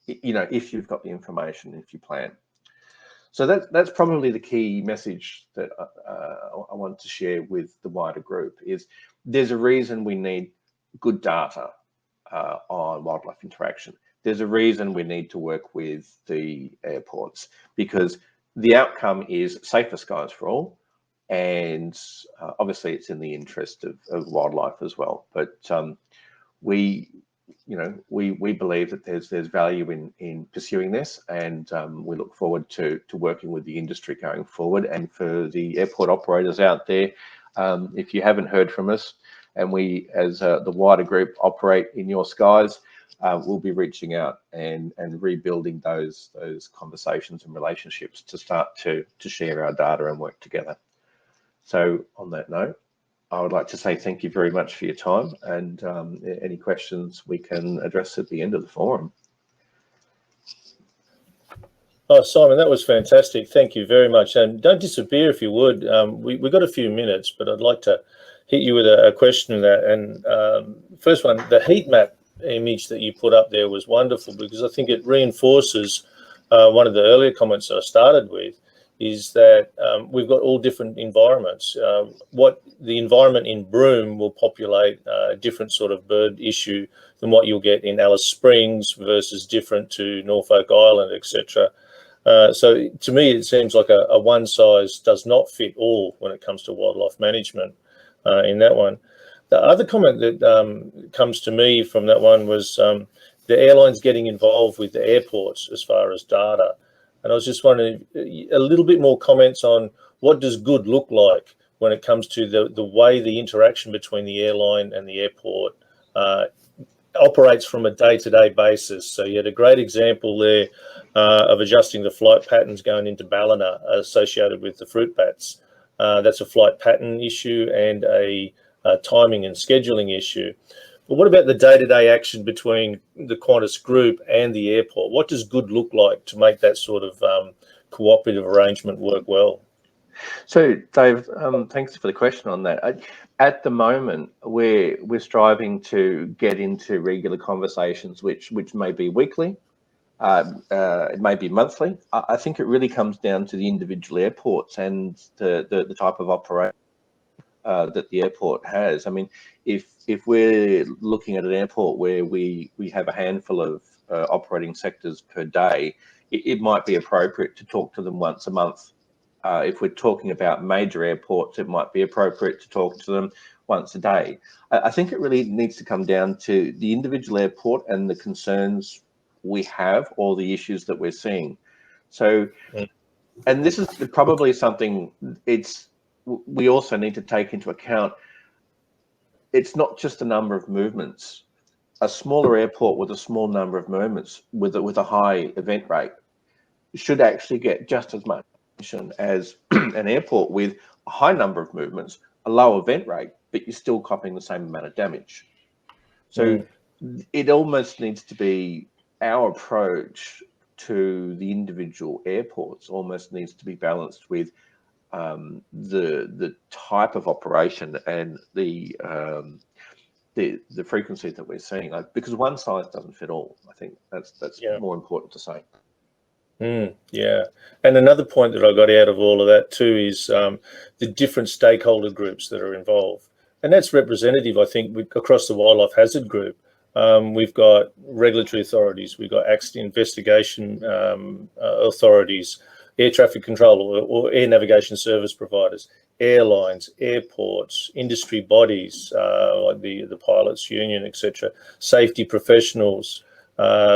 you know, if you've got the information, if you plan. So that's probably the key message that I want to share with the wider group is there's a reason we need good data on wildlife interaction. There's a reason we need to work with the airports, because the outcome is safer skies for all. And obviously it's in the interest of wildlife as well. But we believe that there's value in pursuing this, and we look forward to working with the industry going forward. And for the airport operators out there, if you haven't heard from us, and we as the wider group operate in your skies, we'll be reaching out and rebuilding those conversations and relationships to start to share our data and work together. So on that note, I would like to say thank you very much for your time, and any questions we can address at the end of the forum. Oh, Simon, that was fantastic. Thank you very much. And don't disappear if you would. We've got a few minutes, but I'd like to hit you with a question on that. And first one, the heat map image that you put up there was wonderful, because I think it reinforces one of the earlier comments that I started with, is that we've got all different environments. What the environment in Broome will populate a different sort of bird issue than what you'll get in Alice Springs versus different to Norfolk Island, etc. So to me, it seems like a one size does not fit all when it comes to wildlife management in that one. The other comment that comes to me from that one was the airlines getting involved with the airports as far as data. And I was just wondering a little bit more comments on what does good look like when it comes to the way the interaction between the airline and the airport operates from a day-to-day basis. So you had a great example there of adjusting the flight patterns going into Ballina associated with the fruit bats. That's a flight pattern issue and a timing and scheduling issue. But what about the day-to-day action between the Qantas group and the airport? What does good look like to make that sort of cooperative arrangement work well? So, Dave, thanks for the question on that. At the moment, we're striving to get into regular conversations, which may be weekly, it may be monthly. I think it really comes down to the individual airports and the type of operation that the airport has. I mean, if we're looking at an airport where we have a handful of operating sectors per day, it might be appropriate to talk to them once a month. If we're talking about major airports, it might be appropriate to talk to them once a day. I think it really needs to come down to the individual airport and the concerns we have, or the issues that we're seeing. So, and this is probably something we also need to take into account. It's not just the number of movements. A smaller airport with a small number of movements with a high event rate should actually get just as much as an airport with a high number of movements, a low event rate, but you're still copying the same amount of damage. So it almost needs to be our approach to the individual airports almost needs to be balanced with the type of operation and the frequency that we're seeing, because one size doesn't fit all. I think that's more important to say. Yeah, and another point that I got out of all of that too is the different stakeholder groups that are involved, and that's representative, I think, across the wildlife hazard group. We've got regulatory authorities, we've got accident investigation authorities, air traffic control or air navigation service providers, airlines, airports, industry bodies like the pilots union, etc., safety professionals,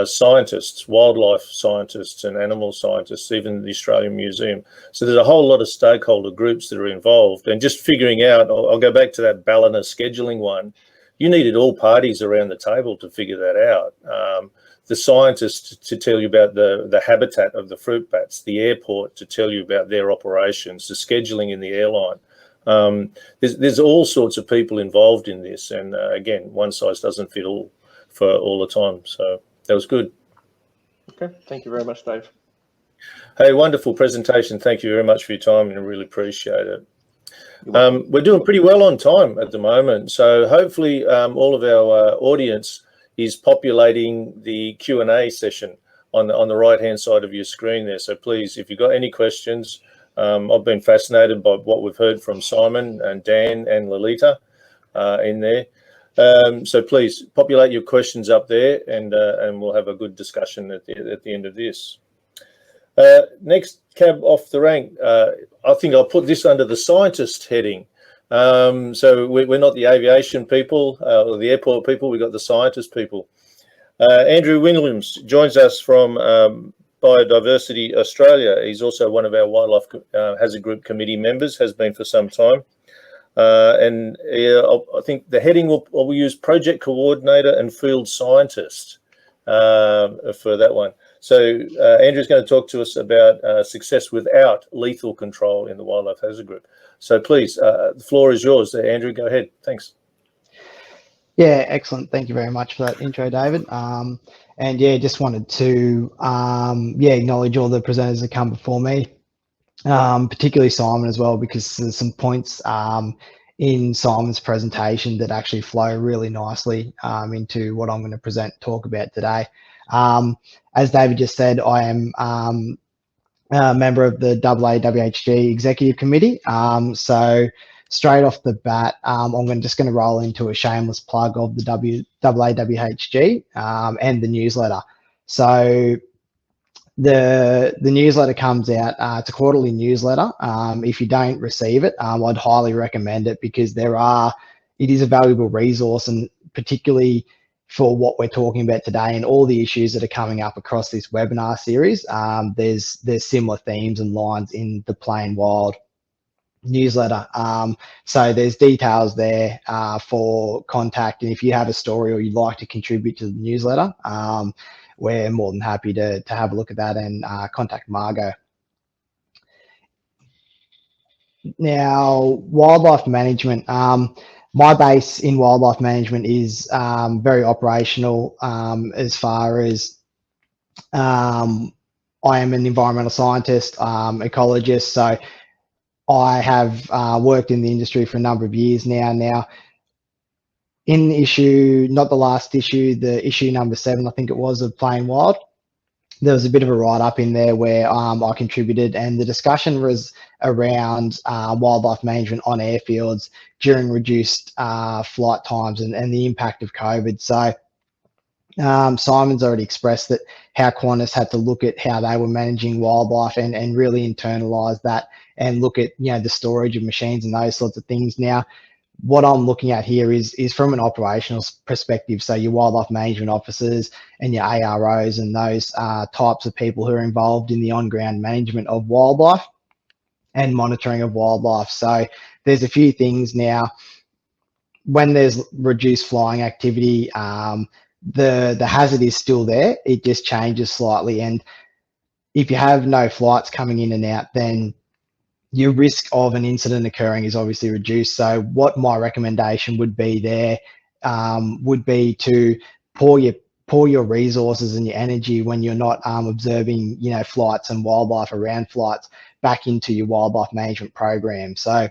scientists, wildlife scientists and animal scientists, even the Australian Museum. So there's a whole lot of stakeholder groups that are involved, and just figuring out, I'll go back to that Ballina scheduling one, you needed all parties around the table to figure that out. The scientists to tell you about the habitat of the fruit bats, the airport to tell you about their operations, the scheduling in the airline. There's all sorts of people involved in this, and again, one size doesn't fit all for all the time. So that was good. Okay, thank you very much, Dave. Hey, wonderful presentation. Thank you very much for your time, and I really appreciate it. We're doing pretty well on time at the moment, so hopefully all of our audience is populating the Q&A session on the right-hand side of your screen there. So please, if you've got any questions, I've been fascinated by what we've heard from Simon and Dan and Lolita in there. So please populate your questions up there, and we'll have a good discussion at the end of this. Next cab off the rank, I think I'll put this under the scientist heading. So we're not the aviation people or the airport people, we've got the scientist people. Andrew Williams joins us from Biodiversity Australia. He's also one of our Wildlife Hazard Group committee members, has been for some time. And I think the heading we'll use project coordinator and field scientist for that one. So Andrew's going to talk to us about success without lethal control in the Wildlife Hazard Group. So please, the floor is yours there, Andrew. Go ahead. Thanks. Yeah, excellent. Thank you very much for that intro, David. And yeah, just wanted to acknowledge all the presenters that come before me, particularly Simon as well, because there's some points in Simon's presentation that actually flow really nicely into what I'm going to talk about today. As David just said, I am a member of the AAWHG Executive Committee. So straight off the bat, I'm just going to roll into a shameless plug of the AAWHG and the newsletter. So the newsletter comes out, it's a quarterly newsletter. If you don't receive it, I'd highly recommend it, because it is a valuable resource, and particularly for what we're talking about today and all the issues that are coming up across this webinar series. There's similar themes and lines in the Plain Wild newsletter. So there's details there for contact, and if you have a story or you'd like to contribute to the newsletter, we're more than happy to have a look at that and contact Margot. Now, wildlife management. My base in wildlife management is very operational, as far as I am an environmental scientist, ecologist, so I have worked in the industry for a number of years now. In the issue, not the last issue, the issue number 7, I think it was, of Plain Wild, there was a bit of a write-up in there where I contributed, and the discussion was around wildlife management on airfields during reduced flight times and the impact of COVID. So Simon's already expressed that how Qantas had to look at how they were managing wildlife and really internalise that and look at the storage of machines and those sorts of things. Now, what I'm looking at here is from an operational perspective. So your wildlife management officers and your AROs and those types of people who are involved in the on-ground management of wildlife and monitoring of wildlife. So there's a few things now. When there's reduced flying activity, the hazard is still there. It just changes slightly. And if you have no flights coming in and out, then your risk of an incident occurring is obviously reduced. So what my recommendation would be there would be to pour your resources and your energy when you're not observing, you know, flights and wildlife around flights back into your wildlife management program. So I've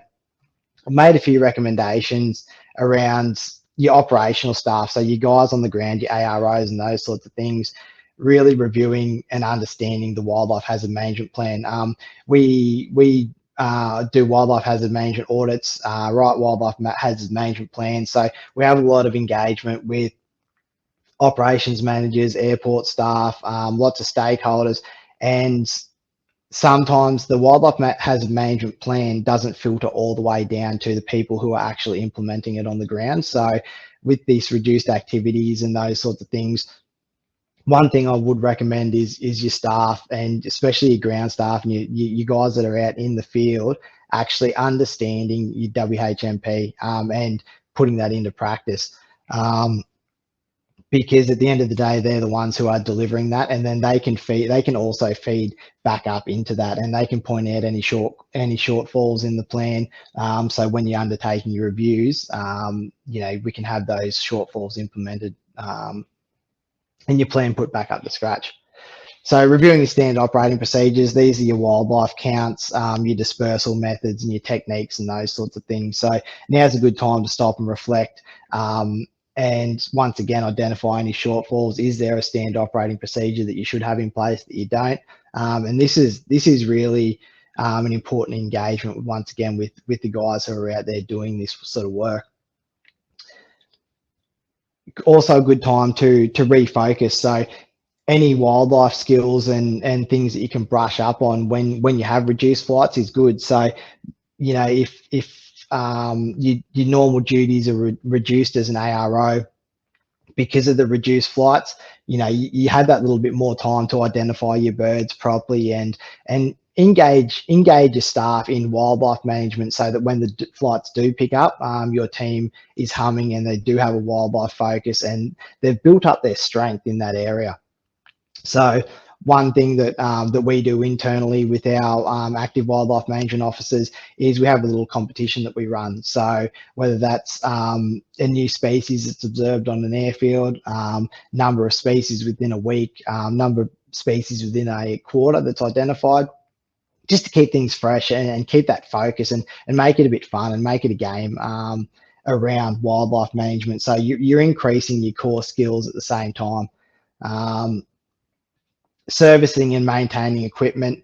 made a few recommendations around your operational staff. So you guys on the ground, your AROs and those sorts of things, really reviewing and understanding the wildlife hazard management plan. We do wildlife hazard management audits, write wildlife hazard management plans. So we have a lot of engagement with operations managers, airport staff, lots of stakeholders, and sometimes the wildlife hazard management plan doesn't filter all the way down to the people who are actually implementing it on the ground. So with these reduced activities and those sorts of things, one thing I would recommend is your staff, and especially your ground staff and you guys that are out in the field, actually understanding your WHMP and putting that into practice. Because at the end of the day, they're the ones who are delivering that, and then they can also feed back up into that, and they can point out any shortfalls in the plan. So when you're undertaking your reviews, you know, we can have those shortfalls implemented and your plan put back up to scratch. So reviewing your standard operating procedures, these are your wildlife counts, your dispersal methods and your techniques and those sorts of things. So now's a good time to stop and reflect. And once again, identify any shortfalls. Is there a standard operating procedure that you should have in place that you don't? And this is really an important engagement once again with the guys who are out there doing this sort of work. Also a good time to refocus. So any wildlife skills and things that you can brush up on when you have reduced flights is good. So, you know, if your normal duties are reduced as an ARO because of the reduced flights, you know, you have that little bit more time to identify your birds properly and engage your staff in wildlife management, so that when the flights do pick up, your team is humming and they do have a wildlife focus and they've built up their strength in that area. So one thing that that we do internally with our active wildlife management officers is we have a little competition that we run. So whether that's a new species that's observed on an airfield, number of species within a week, number of species within a quarter that's identified, just to keep things fresh and keep that focus and make it a bit fun and make it a game around wildlife management. So you're increasing your core skills at the same time. Servicing and maintaining equipment,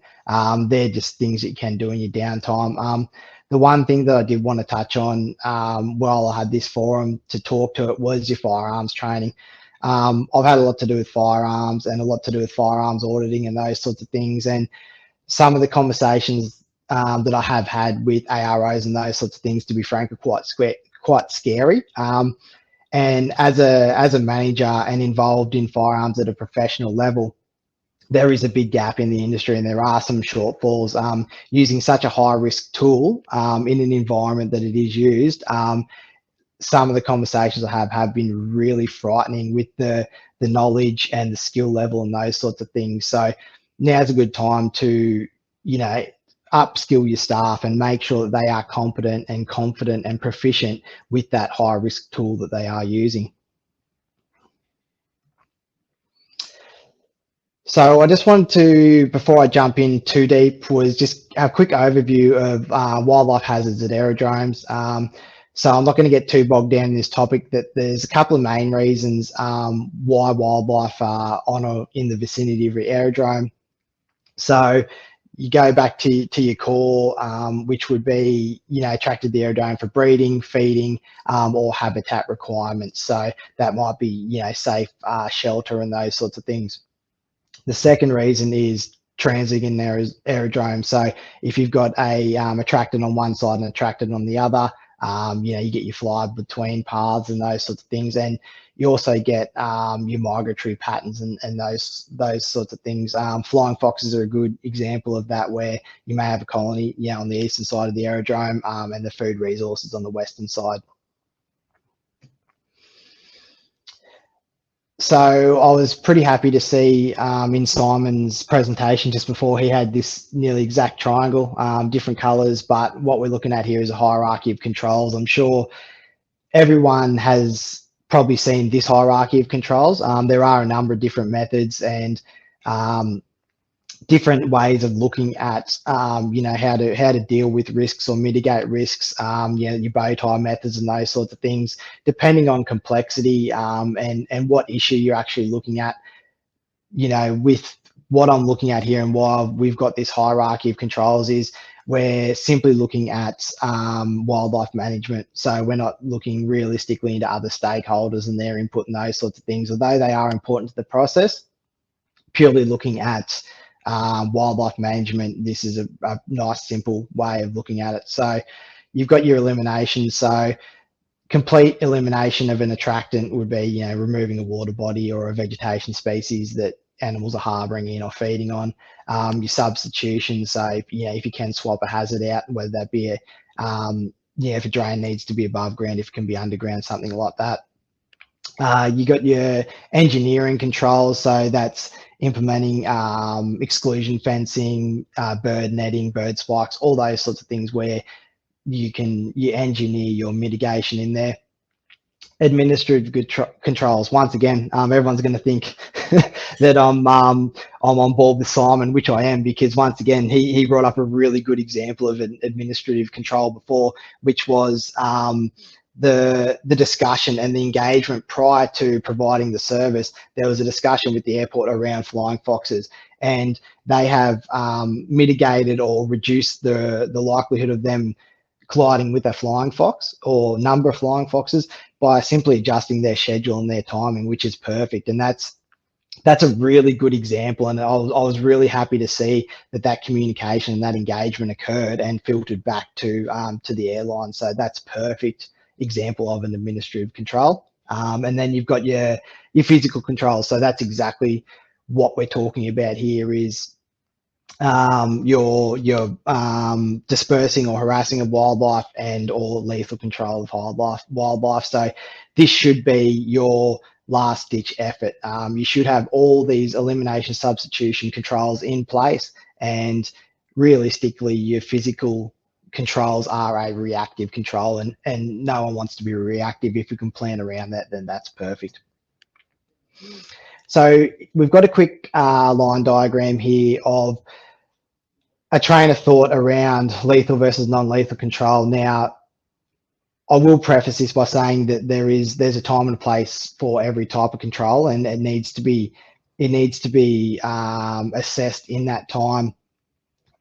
they're just things that you can do in your downtime. The one thing that I did want to touch on while I had this forum to talk to it was your firearms training. I've had a lot to do with firearms and a lot to do with firearms auditing and those sorts of things. And some of the conversations that I have had with AROs and those sorts of things, to be frank, are quite scary. And as a manager and involved in firearms at a professional level, there is a big gap in the industry and there are some shortfalls using such a high risk tool in an environment that it is used. Some of the conversations I have been really frightening with the knowledge and the skill level and those sorts of things. So now's a good time to, you know, upskill your staff and make sure that they are competent and confident and proficient with that high risk tool that they are using. So I just wanted to, before I jump in too deep, was just a quick overview of wildlife hazards at aerodromes. So I'm not going to get too bogged down in this topic, that there's a couple of main reasons why wildlife are in the vicinity of your aerodrome. So you go back to your core, which would be, you know, attracted the aerodrome for breeding, feeding, or habitat requirements. So that might be, you know, safe shelter and those sorts of things. The second reason is transiting aerodrome. So if you've got a attractant on one side and attractant on the other, you know, you get your fly between paths and those sorts of things. And you also get your migratory patterns and those sorts of things. Flying foxes are a good example of that, where you may have a colony, you know, on the eastern side of the aerodrome and the food resources on the western side. So I was pretty happy to see in Simon's presentation just before, he had this nearly exact triangle, different colors, but what we're looking at here is a hierarchy of controls. I'm sure everyone has probably seen this hierarchy of controls. There are a number of different methods and different ways of looking at, you know, how to deal with risks or mitigate risks, you know, your bow tie methods and those sorts of things, depending on complexity and what issue you're actually looking at. You know, with what I'm looking at here and why we've got this hierarchy of controls is we're simply looking at wildlife management. So we're not looking realistically into other stakeholders and their input and those sorts of things, although they are important to the process. Purely looking at wildlife management, this is a nice simple way of looking at it. So you've got your elimination. So complete elimination of an attractant would be, you know, removing a water body or a vegetation species that animals are harboring in or feeding on. Your substitution, so you know, if you can swap a hazard out, whether that be a yeah, if a drain needs to be above ground, if it can be underground, something like that. You got your engineering controls, so that's implementing exclusion fencing, bird netting, bird spikes, all those sorts of things where you engineer your mitigation in there. Administrative controls. Once again, everyone's going to think that I'm on board with Simon, which I am, because once again he brought up a really good example of an administrative control before, which was the discussion and the engagement prior to providing the service. There was a discussion with the airport around flying foxes, and they have mitigated or reduced the likelihood of them colliding with a flying fox or number of flying foxes by simply adjusting their schedule and their timing, which is perfect. And that's a really good example. And I was really happy to see that communication and that engagement occurred and filtered back to the airline. So that's perfect example of an administrative control. And then you've got your physical controls. So that's exactly what we're talking about here is your dispersing or harassing of wildlife and or lethal control of wildlife. So this should be your last ditch effort. You should have all these elimination substitution controls in place, and realistically your physical controls are a reactive control, and no one wants to be reactive. If you can plan around that, then that's perfect. So we've got a quick line diagram here of a train of thought around lethal versus non-lethal control. Now, I will preface this by saying that there's a time and a place for every type of control, and it needs to be assessed in that time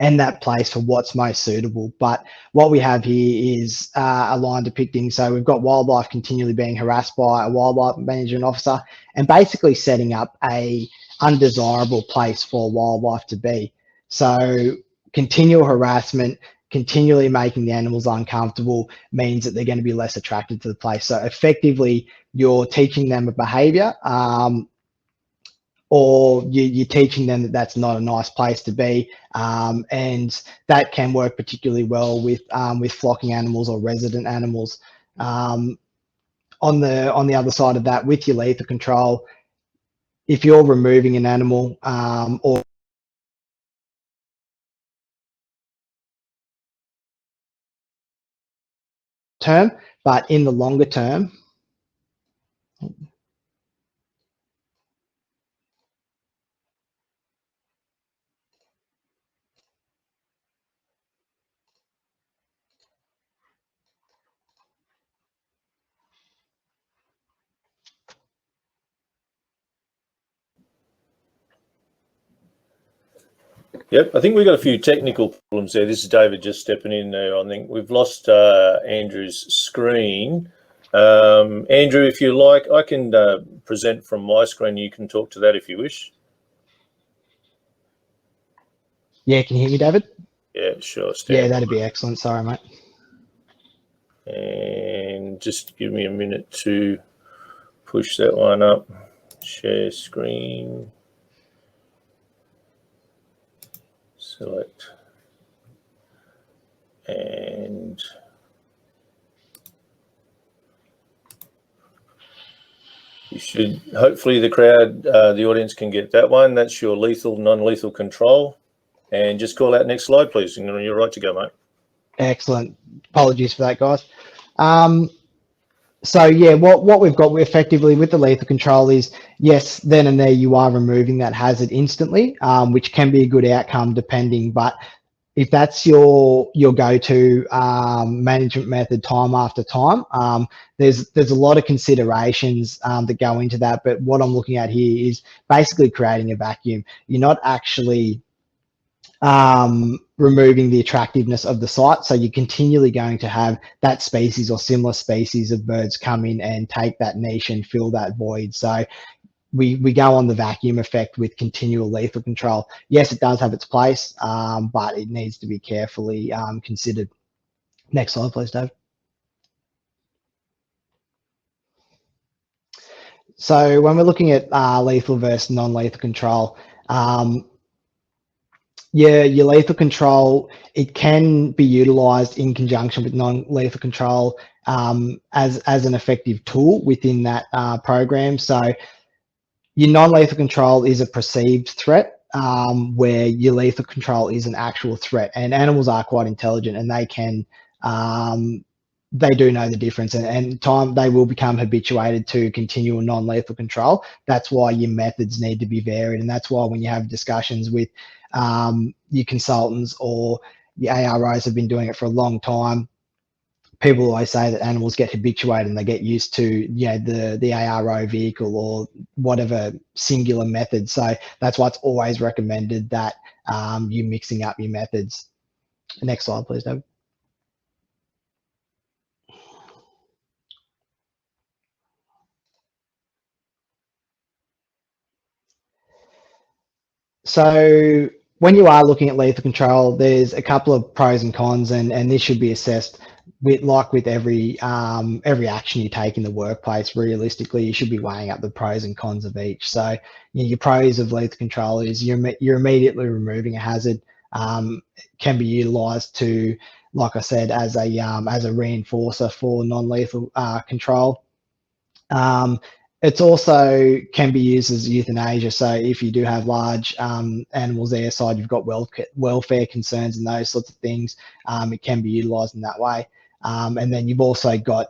and that place for what's most suitable. But what we have here is a line depicting, so we've got wildlife continually being harassed by a wildlife management officer and basically setting up a undesirable place for wildlife to be. So continual harassment, continually making the animals uncomfortable means that they're going to be less attracted to the place. So effectively, you're teaching them a behavior, or you're teaching them that that's not a nice place to be, and that can work particularly well with flocking animals or resident animals. On the other side of that, with your lethal control, if you're removing an animal or term, but in the longer term, Yep, I think we've got a few technical problems there. This is David just stepping in there. I think we've lost Andrew's screen. Andrew, if you like, I can present from my screen. You can talk to that if you wish. yeah, can you hear me, David? Yeah, sure. Yeah, that'd be excellent. Sorry, mate. And just give me a minute to push that one up. Share screen. Select. And You should, hopefully the crowd, the audience can get that one. That's your lethal, non-lethal control. And just call out next slide, please. And you're right to go, mate. Excellent. Apologies for that, guys. So yeah, what we've got effectively with the lethal control is, yes, then and there you are removing that hazard instantly, which can be a good outcome depending. But if that's your go-to management method time after time, there's a lot of considerations that go into that. But what I'm looking at here is basically creating a vacuum. You're not actually removing the attractiveness of the site. So you're continually going to have that species or similar species of birds come in and take that niche and fill that void. So we go on the vacuum effect with continual lethal control. Yes, it does have its place, but it needs to be carefully considered. Next slide, please, Dave. So when we're looking at lethal versus non-lethal control, yeah, your lethal control, it can be utilized in conjunction with non-lethal control as an effective tool within that program. So your non-lethal control is a perceived threat, where your lethal control is an actual threat. And animals are quite intelligent, and they can, they do know the difference, and time they will become habituated to continual non-lethal control. That's why your methods need to be varied, and that's why when you have discussions with your consultants or your AROs have been doing it for a long time, people always say that animals get habituated and they get used to, you know, the ARO vehicle or whatever singular method. So that's why it's always recommended that you're mixing up your methods. Next slide, please, David. So when you are looking at lethal control, there's a couple of pros and cons, and this should be assessed with every action you take in the workplace. Realistically, you should be weighing up the pros and cons of each. So, you know, your pros of lethal control is you're immediately removing a hazard. Can be utilised to, like I said, as a reinforcer for non-lethal control. It's also can be used as euthanasia. So if you do have large animals airside, you've got welfare concerns and those sorts of things, it can be utilised in that way. And then you've also got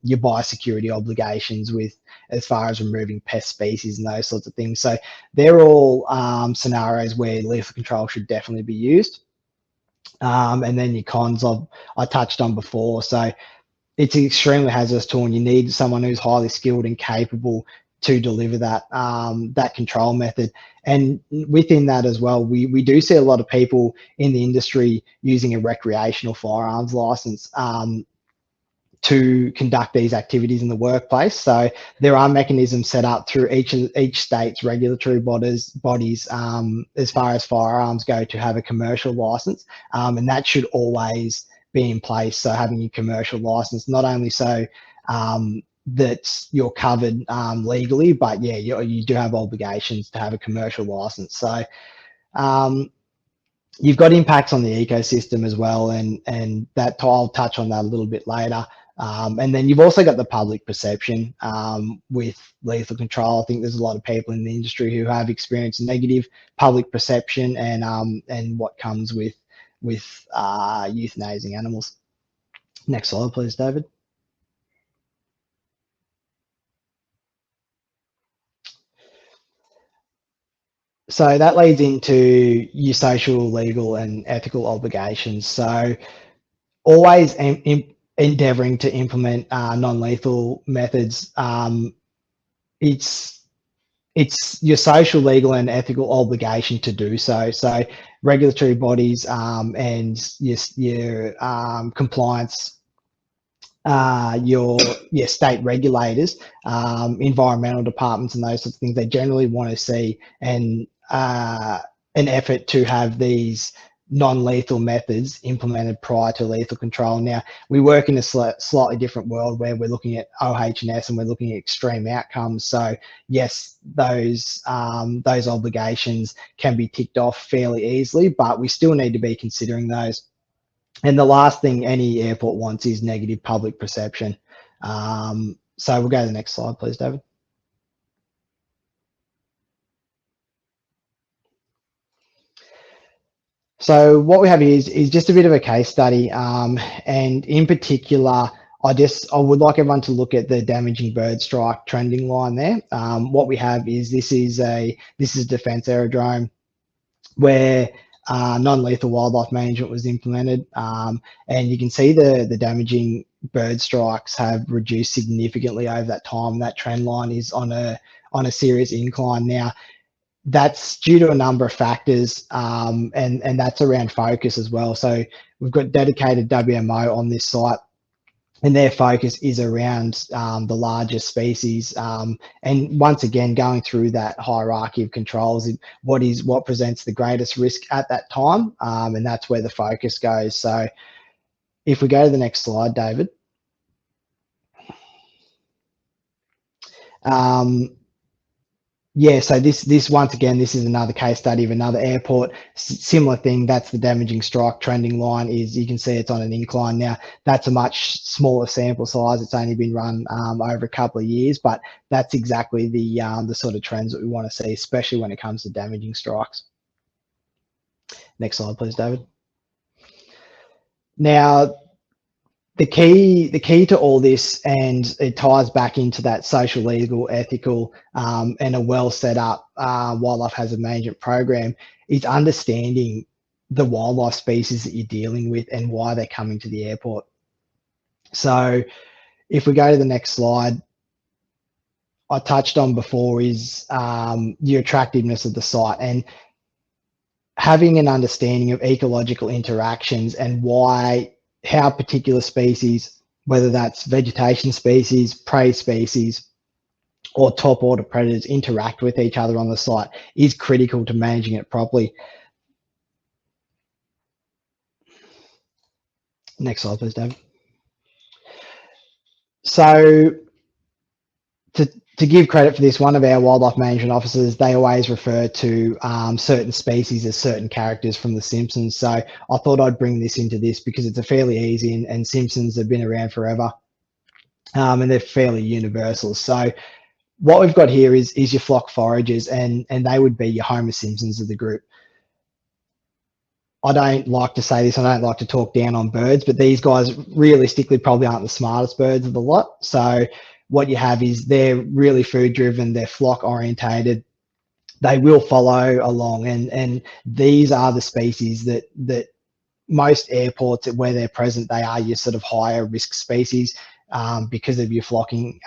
your biosecurity obligations with as far as removing pest species and those sorts of things. So they're all scenarios where lethal control should definitely be used. And then your cons I touched on before. So it's an extremely hazardous tool, and you need someone who's highly skilled and capable to deliver that that control method. And within that as well, we do see a lot of people in the industry using a recreational firearms license to conduct these activities in the workplace. So there are mechanisms set up through each state's regulatory bodies as far as firearms go to have a commercial license, and that should always be in place. So having your commercial license, not only so that you're covered legally, but yeah, you do have obligations to have a commercial license. So you've got impacts on the ecosystem as well, and that I'll touch on that a little bit later. And then you've also got the public perception with lethal control. I think there's a lot of people in the industry who have experienced negative public perception and what comes with euthanizing animals. Next slide, please, David. So that leads into your social, legal, and ethical obligations. So always endeavoring to implement non-lethal methods. It's your social, legal, and ethical obligation to do so. So regulatory bodies and your compliance, your state regulators, environmental departments, and those sorts of things, they generally want to see an effort to have these non-lethal methods implemented prior to lethal control. Now, we work in a slightly different world where we're looking at OH&S and we're looking at extreme outcomes. So yes, those obligations can be ticked off fairly easily, but we still need to be considering those. And the last thing any airport wants is negative public perception. So we'll go to the next slide, please, David. So what we have is just a bit of a case study, and in particular, I would like everyone to look at the damaging bird strike trending line there. What we have is this is defense aerodrome where non-lethal wildlife management was implemented, and you can see the damaging bird strikes have reduced significantly over that time. That trend line is on a serious incline now. That's due to a number of factors, and that's around focus as well. So we've got dedicated WMO on this site, and their focus is around the largest species. And once again, going through that hierarchy of controls, what presents the greatest risk at that time, and that's where the focus goes. So if we go to the next slide, David. Yeah, so this once again, this is another case study of another airport. Similar thing, that's the damaging strike trending line. Is you can see it's on an incline now. That's a much smaller sample size. It's only been run over a couple of years, but that's exactly the sort of trends that we want to see, especially when it comes to damaging strikes. Next slide, please, David. Now, the key to all this, and it ties back into that social, legal, ethical, and a well set up wildlife hazard management program, is understanding the wildlife species that you're dealing with and why they're coming to the airport. So if we go to the next slide, I touched on before is the attractiveness of the site, and having an understanding of ecological interactions and how particular species, whether that's vegetation species, prey species, or top order predators, interact with each other on the site is critical to managing it properly. Next slide, please, David. So to give credit for this, one of our wildlife management officers, they always refer to certain species as certain characters from The Simpsons. So I thought I'd bring this into this because it's a fairly easy, and Simpsons have been around forever, and they're fairly universal. So what we've got here is your flock foragers, and they would be your Homer Simpsons of the group. I don't like to say this, I don't like to talk down on birds, but these guys realistically probably aren't the smartest birds of the lot. So what you have is they're really food driven, they're flock orientated, they will follow along, and these are the species that most airports where they're present, they are your sort of higher risk species because of your flocking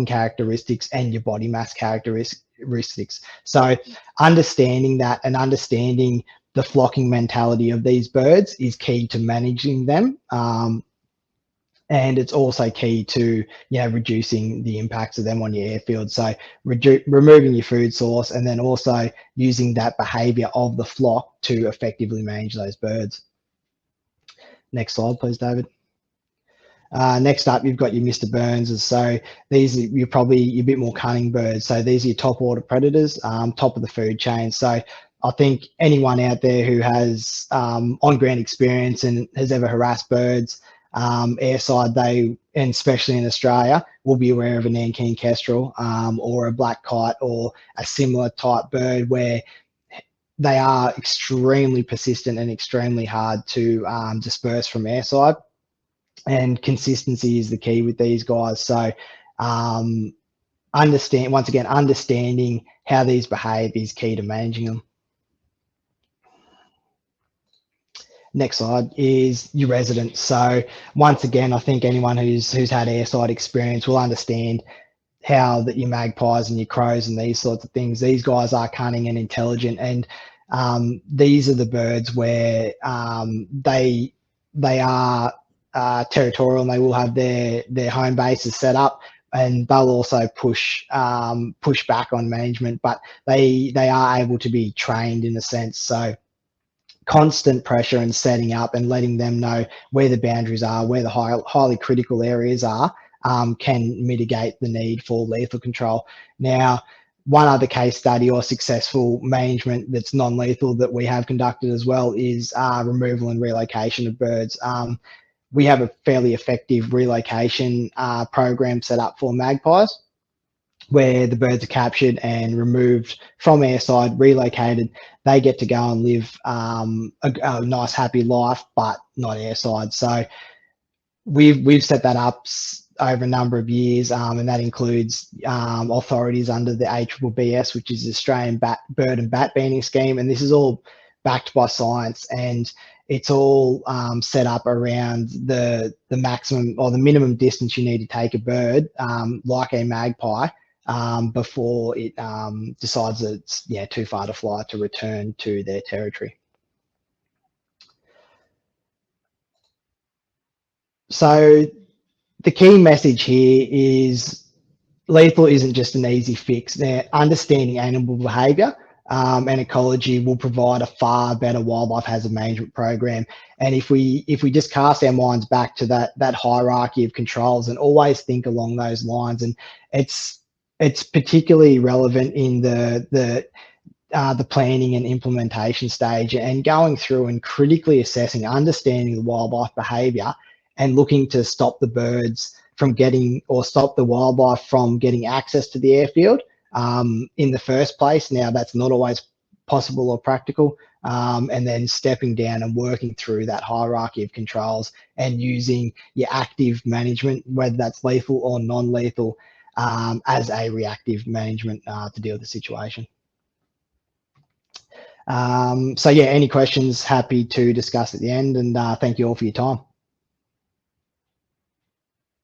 characteristics and your body mass characteristics. So understanding that and understanding the flocking mentality of these birds is key to managing them. And it's also key to reducing the impacts of them on your airfield. So removing your food source, and then also using that behavior of the flock to effectively manage those birds. Next slide, please, David. Next up, you've got your Mr. Burns. So these are probably your bit more cunning birds. So these are your top order predators, top of the food chain. So I think anyone out there who has on-ground experience and has ever harassed birds airside, and especially in Australia, will be aware of a Nankeen kestrel or a black kite or a similar type bird, where they are extremely persistent and extremely hard to disperse from airside. And consistency is the key with these guys. So understanding how these behave is key to managing them. Next slide is your residents. So once again, I think anyone who's had airside experience will understand how that your magpies and your crows and these sorts of things, these guys are cunning and intelligent, and these are the birds where they are territorial, and they will have their home bases set up, and they'll also push back on management, but they are able to be trained in a sense. So constant pressure and setting up and letting them know where the boundaries are, where the highly critical areas are, can mitigate the need for lethal control. Now, one other case study or successful management that's non-lethal that we have conducted as well is removal and relocation of birds. We have a fairly effective relocation program set up for magpies. where the birds are captured and removed from airside, relocated. They get to go and live a nice, happy life, but not airside. So we've set that up over a number of years, and that includes authorities under the AAWHS, which is the Australian Bird and Bat Banding Scheme, and this is all backed by science, and it's all set up around the maximum or the minimum distance you need to take a bird, like a magpie, before it decides that it's too far to fly to return to their territory. So the key message here is lethal isn't just an easy fix. Now, understanding animal behaviour and ecology will provide a far better wildlife hazard management program. And if we just cast our minds back to that hierarchy of controls and always think along those lines, and it's particularly relevant in the planning and implementation stage, and going through and critically assessing, understanding the wildlife behaviour, and looking to stop the birds from getting, or stop the wildlife from getting access to the airfield in the first place. Now, that's not always possible or practical. And then stepping down and working through that hierarchy of controls and using your active management, whether that's lethal or non-lethal, as a reactive management to deal with the situation. So yeah, any questions, happy to discuss at the end, and thank you all for your time.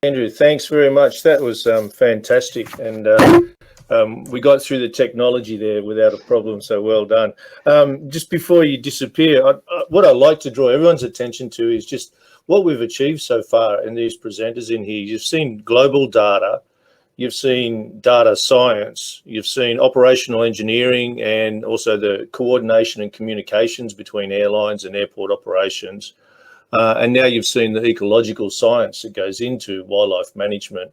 Andrew, thanks very much. That was fantastic, and we got through the technology there without a problem, so well done. Just before you disappear, what I'd like to draw everyone's attention to is just what we've achieved so far in these presenters in here. You've seen global data, you've seen data science, you've seen operational engineering, and also the coordination and communications between airlines and airport operations. And now you've seen the ecological science that goes into wildlife management.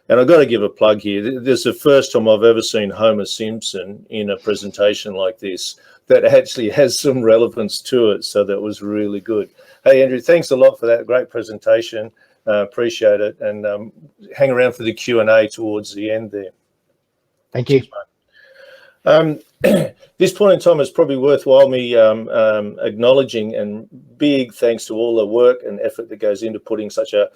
And I've got to give a plug here. This is the first time I've ever seen Homer Simpson in a presentation like this that actually has some relevance to it. So that was really good. Hey, Andrew, thanks a lot for that great presentation. Appreciate it. And hang around for the Q&A towards the end there. Thank you. This point in time is probably worthwhile me acknowledging, and big thanks to all the work and effort that goes into putting such a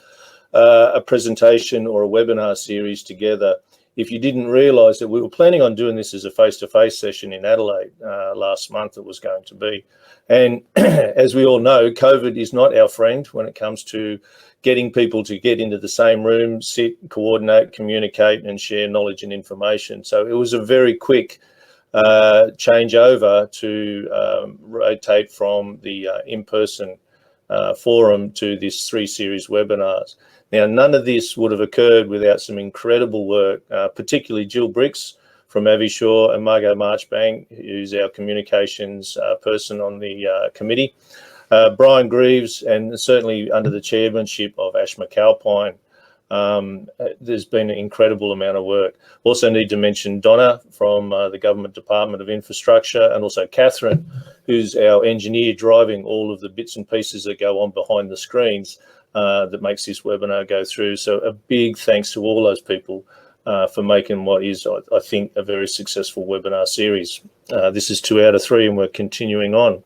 presentation or a webinar series together. If you didn't realise that we were planning on doing this as a face-to-face session in Adelaide last month, it was going to be. And as we all know, COVID is not our friend when it comes to getting people to get into the same room, sit, coordinate, communicate, and share knowledge and information. So it was a very quick change over to rotate from the in-person forum to this 3 series webinars. Now, none of this would have occurred without some incredible work, particularly Jill Bricks from Aviation and Margot Marchbank, who's our communications person on the committee, Brian Greaves, and certainly under the chairmanship of Ash McAlpine. There's been an incredible amount of work. Also need to mention Donna from the Government Department of Infrastructure, and also Catherine, who's our engineer driving all of the bits and pieces that go on behind the screens that makes this webinar go through. So a big thanks to all those people for making what is, I think, a very successful webinar series. This is 2 out of 3 and we're continuing on.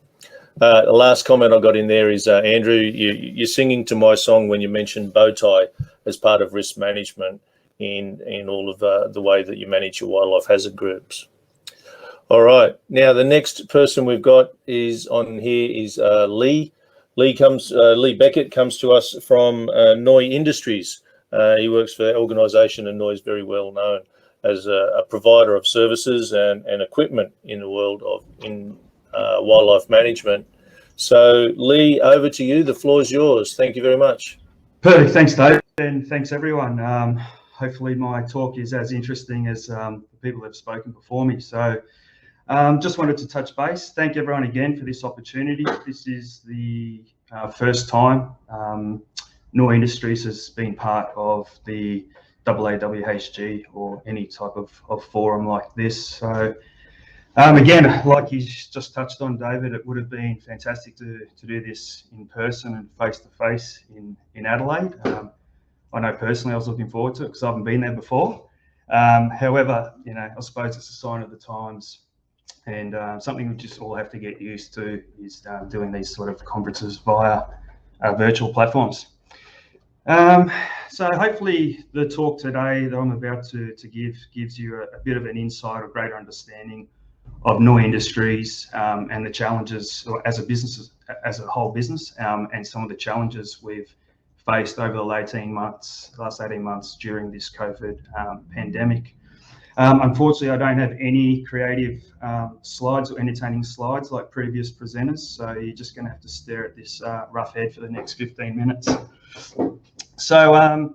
The last comment I got in there is, Andrew, you're singing to my song when you mentioned bow tie as part of risk management in all of the way that you manage your wildlife hazard groups. All right, now the next person we've got is on here is Lee. Lee Beckett comes to us from Noi Industries. He works for that organisation, and Noi is very well known as a provider of services and equipment in the world of wildlife management. So Lee, over to you. The floor is yours. Thank you very much. Perfect. Thanks, Dave, and thanks everyone. Hopefully my talk is as interesting as the people that have spoken before me. So just wanted to touch base. Thank everyone again for this opportunity. This is the first time Noi Industries has been part of the AAWHG or any type of forum like this. So again, like you just touched on, David, it would have been fantastic to do this in person and face-to-face in Adelaide. I know personally I was looking forward to it because I haven't been there before. However, I suppose it's a sign of the times, and something we just all have to get used to is doing these sort of conferences via virtual platforms. So hopefully the talk today that I'm about to give gives you a bit of an insight or greater understanding of NOI Industries and the challenges as a business, as a whole business, and some of the challenges we've faced over the last 18 months during this COVID pandemic. Unfortunately, I don't have any creative slides or entertaining slides like previous presenters, so you're just going to have to stare at this rough head for the next 15 minutes. So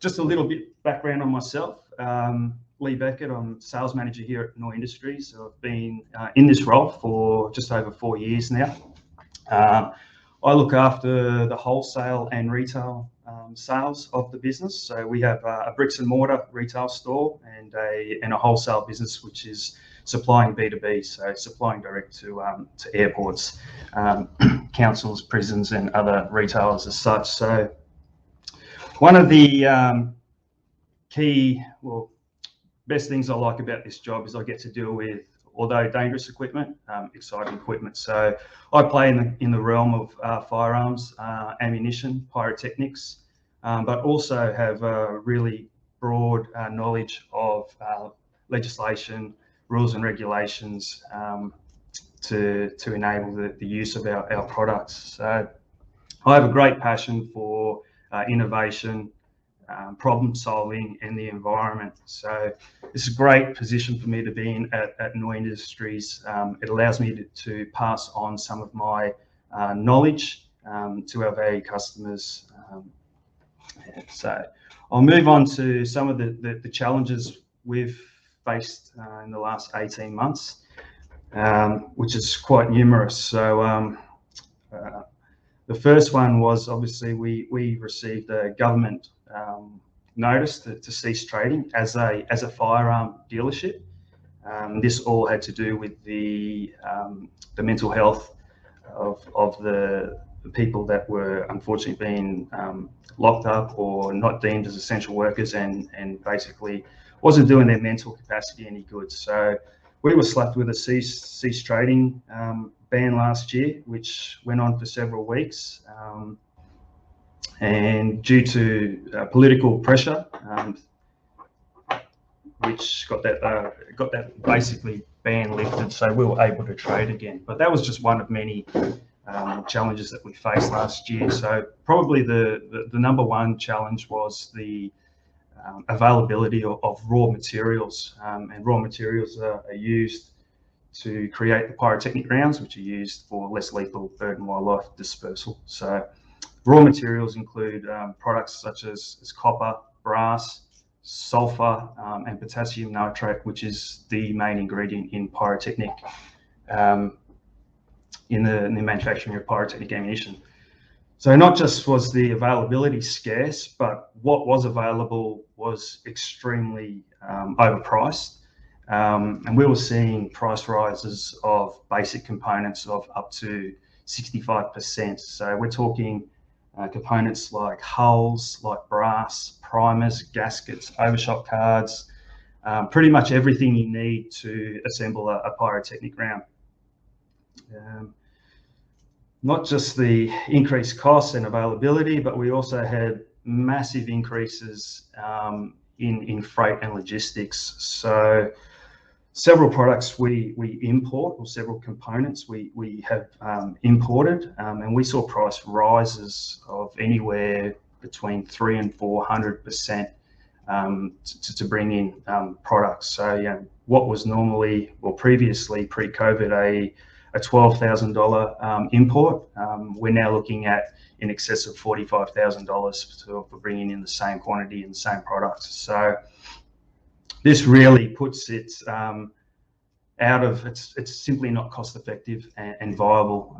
just a little bit background on myself. Lee Beckett, I'm sales manager here at NOI Industries. So I've been in this role for just over 4 years now. I look after the wholesale and retail sales of the business. So we have a bricks and mortar retail store and a wholesale business which is supplying B2B, so supplying direct to airports, councils, prisons, and other retailers as such. So one of the key, best things I like about this job is I get to deal with, although dangerous equipment, exciting equipment. So I play in the realm of firearms, ammunition, pyrotechnics, but also have a really broad knowledge of legislation, rules and regulations to enable the use of our products. So I have a great passion for innovation, problem solving, and the environment. So it's a great position for me to be in at NOI Industries. It allows me to pass on some of my knowledge to our valued customers. So I'll move on to some of the challenges we've faced in the last 18 months, which is quite numerous. So the first one was obviously we received a government notice to cease trading as a firearm dealership. This all had to do with the mental health of the people that were unfortunately being locked up or not deemed as essential workers, and basically wasn't doing their mental capacity any good. So we were slapped with a cease trading ban last year, which went on for several weeks. And due to political pressure, which got that basically ban lifted, so we were able to trade again. But that was just one of many challenges that we faced last year. So probably the number one challenge was the availability of raw materials, and raw materials are used to create the pyrotechnic rounds, which are used for less lethal bird and wildlife dispersal. So raw materials include products such as copper, brass, sulfur, and potassium nitrate, which is the main ingredient in pyrotechnic, in the manufacturing of pyrotechnic ammunition. So not just was the availability scarce, but what was available was extremely overpriced. And we were seeing price rises of basic components of up to 65%. So we're talking components like hulls, like brass, primers, gaskets, overshot cards, pretty much everything you need to assemble a pyrotechnic round. Not just the increased costs and availability, but we also had massive increases in freight and logistics. So several products we import, or several components we have imported, and we saw price rises of anywhere between 300% and 400% to bring in products. So yeah, what was normally, or previously pre-COVID, a $12,000 import, we're now looking at in excess of $45,000 for bringing in the same quantity and the same products. So this really puts it out of, it's simply not cost effective and viable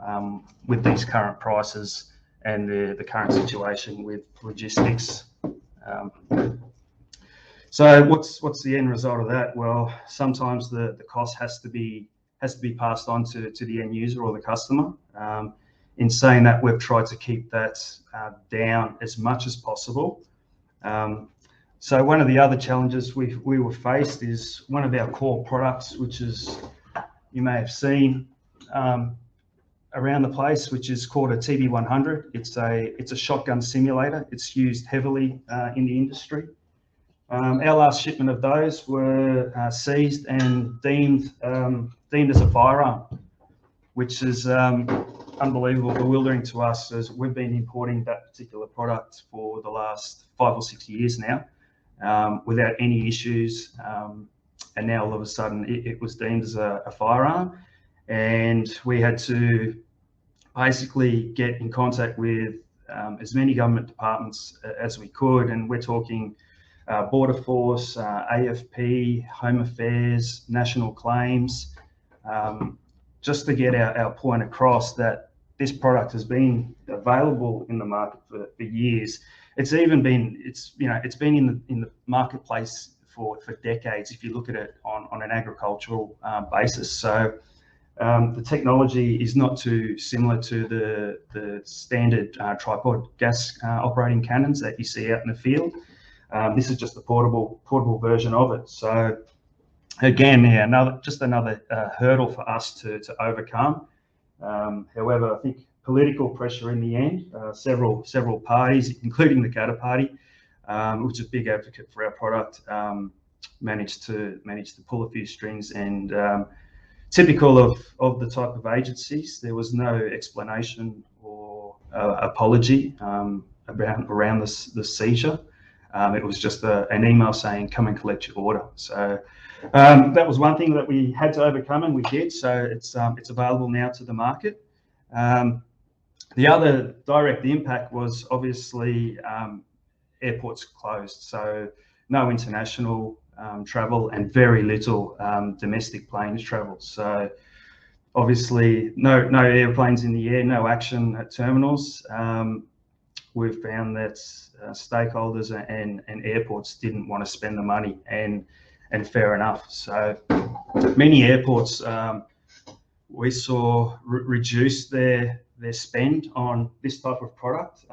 with these current prices and the current situation with logistics. So what's the end result of that? Well, sometimes the cost has to be passed on to the end user or the customer. In saying that, we've tried to keep that down as much as possible. So one of the other challenges we were faced is one of our core products, which is, you may have seen around the place, which is called a TB100. It's a shotgun simulator. It's used heavily in the industry. Our last shipment of those were seized and deemed as a firearm, which is unbelievable, bewildering to us, as we've been importing that particular product for the last 5 or 6 years now, without any issues. And now all of a sudden it was deemed as a firearm, and we had to basically get in contact with as many government departments as we could. And we're talking Border Force, AFP, Home Affairs, National Claims, just to get our point across that this product has been available in the market for years. It's even been, it's been in the marketplace for decades, if you look at it on an agricultural basis. So the technology is not too similar to the standard tripod gas operating cannons that you see out in the field. This is just a portable version of it. So again, yeah, another hurdle for us to overcome. However, I think political pressure in the end, several parties, including the Qatar Party, which is a big advocate for our product, managed to pull a few strings. And typical of the type of agencies, there was no explanation or apology around the seizure. It was just an email saying, "Come and collect your order." So that was one thing that we had to overcome, and we did. So it's available now to the market. The other direct impact was obviously airports closed, so no international travel and very little domestic planes travel. So obviously no airplanes in the air, no action at terminals. We've found that stakeholders and airports didn't want to spend the money, and fair enough. So many airports we saw reduce their spend on this type of product,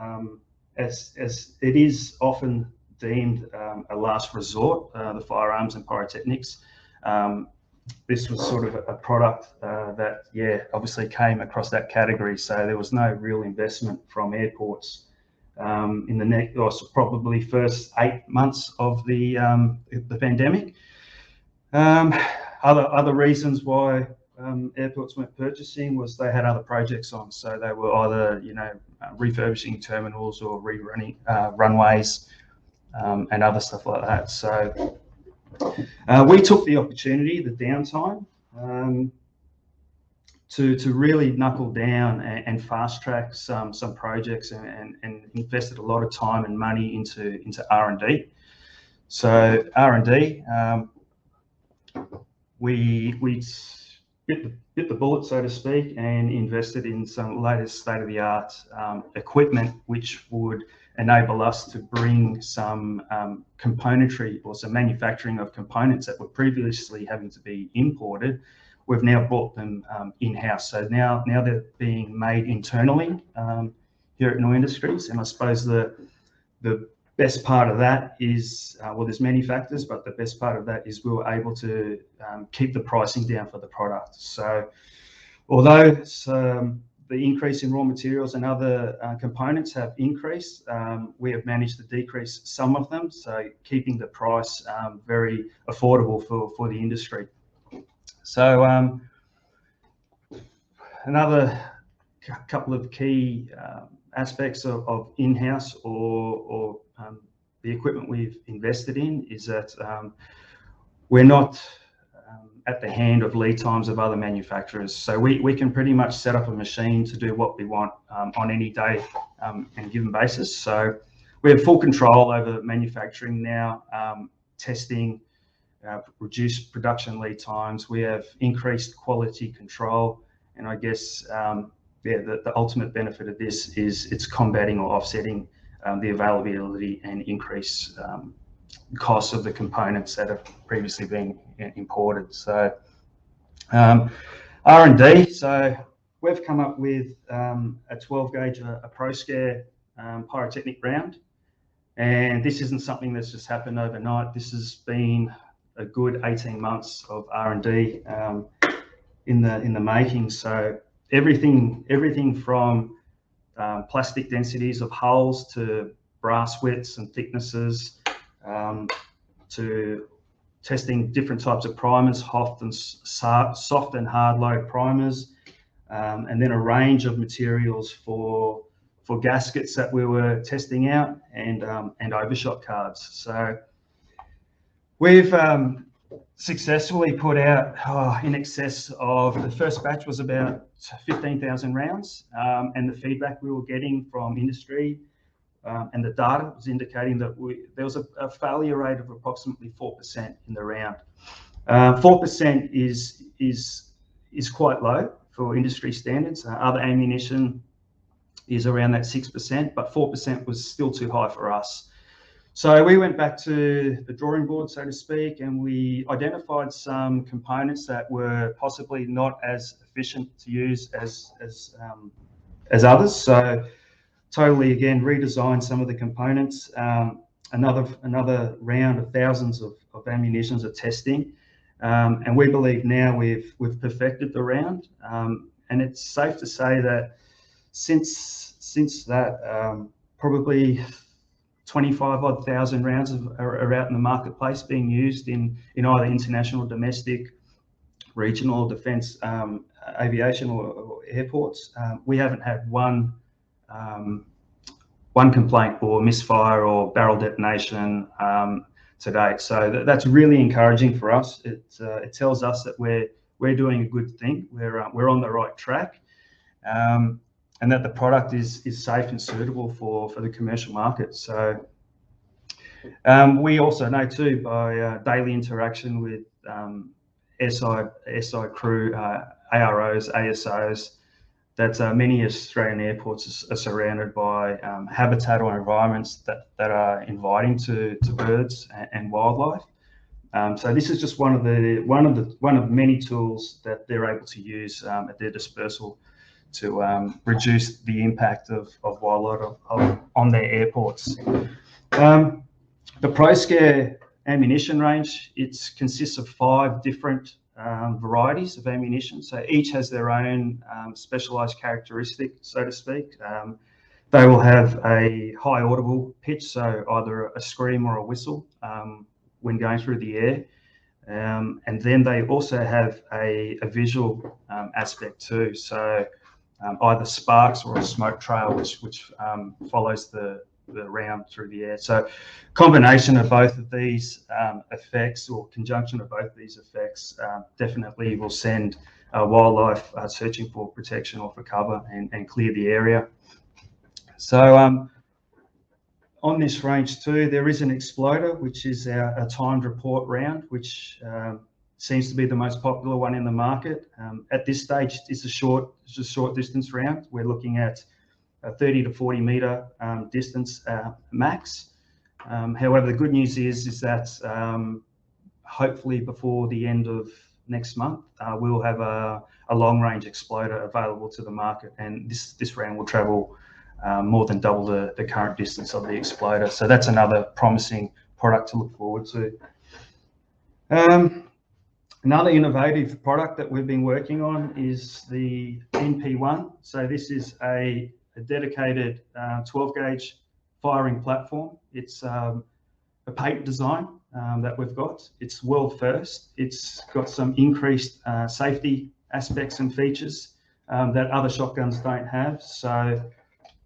as it is often deemed a last resort, the firearms and pyrotechnics. This was sort of a product that, yeah, obviously came across that category. So there was no real investment from airports in the next, or probably first 8 months of the pandemic. Other reasons why airports weren't purchasing was they had other projects on, so they were either refurbishing terminals or rerunning runways and other stuff like that. So we took the opportunity, the downtime, to really knuckle down and fast track some projects, and invested a lot of time and money into R&D. So R&D, we bit the bullet, so to speak, and invested in some latest state-of-the-art equipment, which would enable us to bring some componentry or some manufacturing of components that were previously having to be imported. We've now brought them in-house. So now they're being made internally here at New Industries. And I suppose the best part of that is, well, there's many factors, but the best part of that is we were able to keep the pricing down for the product. So although the increase in raw materials and other components have increased, we have managed to decrease some of them, so keeping the price very affordable for the industry. So another couple of key aspects of in-house or the equipment we've invested in is that we're not at the hand of lead times of other manufacturers. So we can pretty much set up a machine to do what we want on any day and given basis. So we have full control over manufacturing now, testing, reduced production lead times. We have increased quality control, and I guess the ultimate benefit of this is it's combating or offsetting the availability and increase costs of the components that have previously been imported. So R&D, so we've come up with a 12 gauge, a Pro Scare pyrotechnic round, And this isn't something that's just happened overnight. This has been a good 18 months of R&D in the making. So everything from plastic densities of hulls to brass widths and thicknesses, to testing different types of primers, soft and hard load primers, and then a range of materials for gaskets that we were testing out, and overshot cards. So we've successfully put out in excess of, the first batch was about 15,000 rounds, and the feedback we were getting from industry and the data was indicating that there was a failure rate of approximately 4% in the round. 4% is quite low for industry standards. Other ammunition is around that 6%, but 4% was still too high for us. So we went back to the drawing board, so to speak, and we identified some components that were possibly not as efficient to use as others. So totally, again, redesigned some of the components. Another round of thousands of ammunitions of testing, and we believe now we've perfected the round. And it's safe to say that since that, probably 25,000 rounds are out in the marketplace being used in either international, domestic, regional defence, aviation, or airports. We haven't had one complaint or misfire or barrel detonation to date. So that's really encouraging for us. It tells us that we're doing a good thing. We're on the right track, and that the product is safe and suitable for the commercial market. So we also know too, by daily interaction with SI crew, AROs, ASOs, that many Australian airports are surrounded by habitat or environments that are inviting to birds and wildlife. So this is just one of many tools that they're able to use at their dispersal to reduce the impact of wildlife on their airports. The ProScare ammunition range, it consists of 5 different varieties of ammunition. So each has their own specialized characteristic, so to speak. They will have a high audible pitch, so either a scream or a whistle when going through the air. And then they also have a visual aspect too. So either sparks or a smoke trail, which follows the round through the air. So combination of both of these effects, or conjunction of both these effects, definitely will send wildlife searching for protection or for cover and clear the area. So on this range too, there is an exploder, which is a timed report round, which seems to be the most popular one in the market. At this stage, it's a short distance round. We're looking at a 30 to 40 meter distance max. However, the good news is that hopefully before the end of next month, we'll have a long range exploder available to the market, and this round will travel more than double the current distance of the exploder. So that's another promising product to look forward to. Another innovative product that we've been working on is the NP1. So this is a dedicated 12 gauge firing platform. It's a patent design that we've got. It's world first. It's got some increased safety aspects and features that other shotguns don't have. So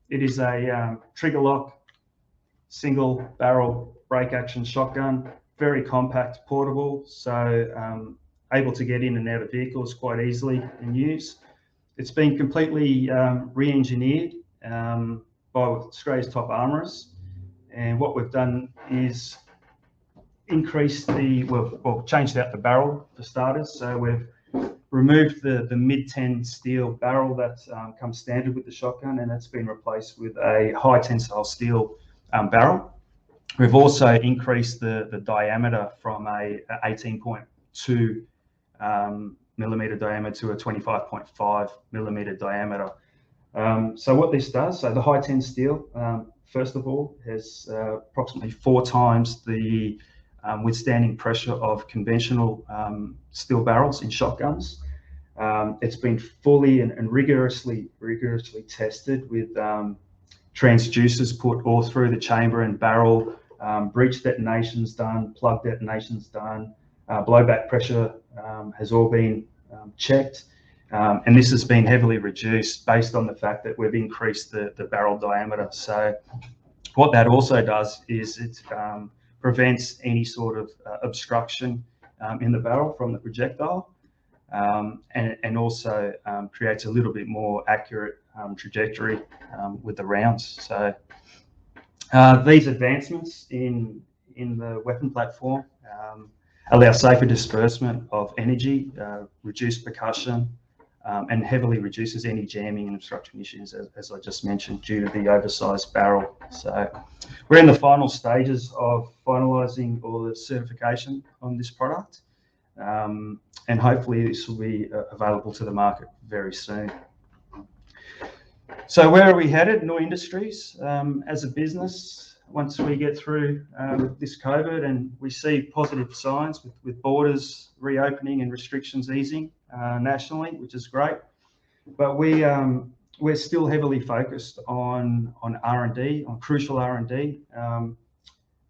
it is a trigger lock, single barrel break action shotgun, very compact, portable, so able to get in and out of vehicles quite easily and use. It's been completely re-engineered by Australia's top armourers, and what we've done is changed out the barrel for starters. So we've removed the mid-10 steel barrel that comes standard with the shotgun, and it's been replaced with a high tensile steel barrel. We've also increased the diameter from a 18.2 millimeter diameter to a 25.5 millimeter diameter. So what this does, so the high 10 steel first of all, has approximately 4 times the withstanding pressure of conventional steel barrels in shotguns. It's been fully and rigorously tested with transducers put all through the chamber and barrel, breech detonations done, plug detonations done, blowback pressure has all been checked. And this has been heavily reduced based on the fact that we've increased the barrel diameter. So what that also does is it prevents any sort of obstruction in the barrel from the projectile, and also creates a little bit more accurate trajectory with the rounds. So these advancements in the weapon platform allow safer disbursement of energy, reduced percussion, and heavily reduces any jamming and obstruction issues, as I just mentioned, due to the oversized barrel. So we're in the final stages of finalising all the certification on this product, and hopefully this will be available to the market very soon. So where are we headed, Nor Industries, as a business? Once we get through this COVID and we see positive signs with borders reopening and restrictions easing nationally, which is great, but we're still heavily focused on R&D, on crucial R&D,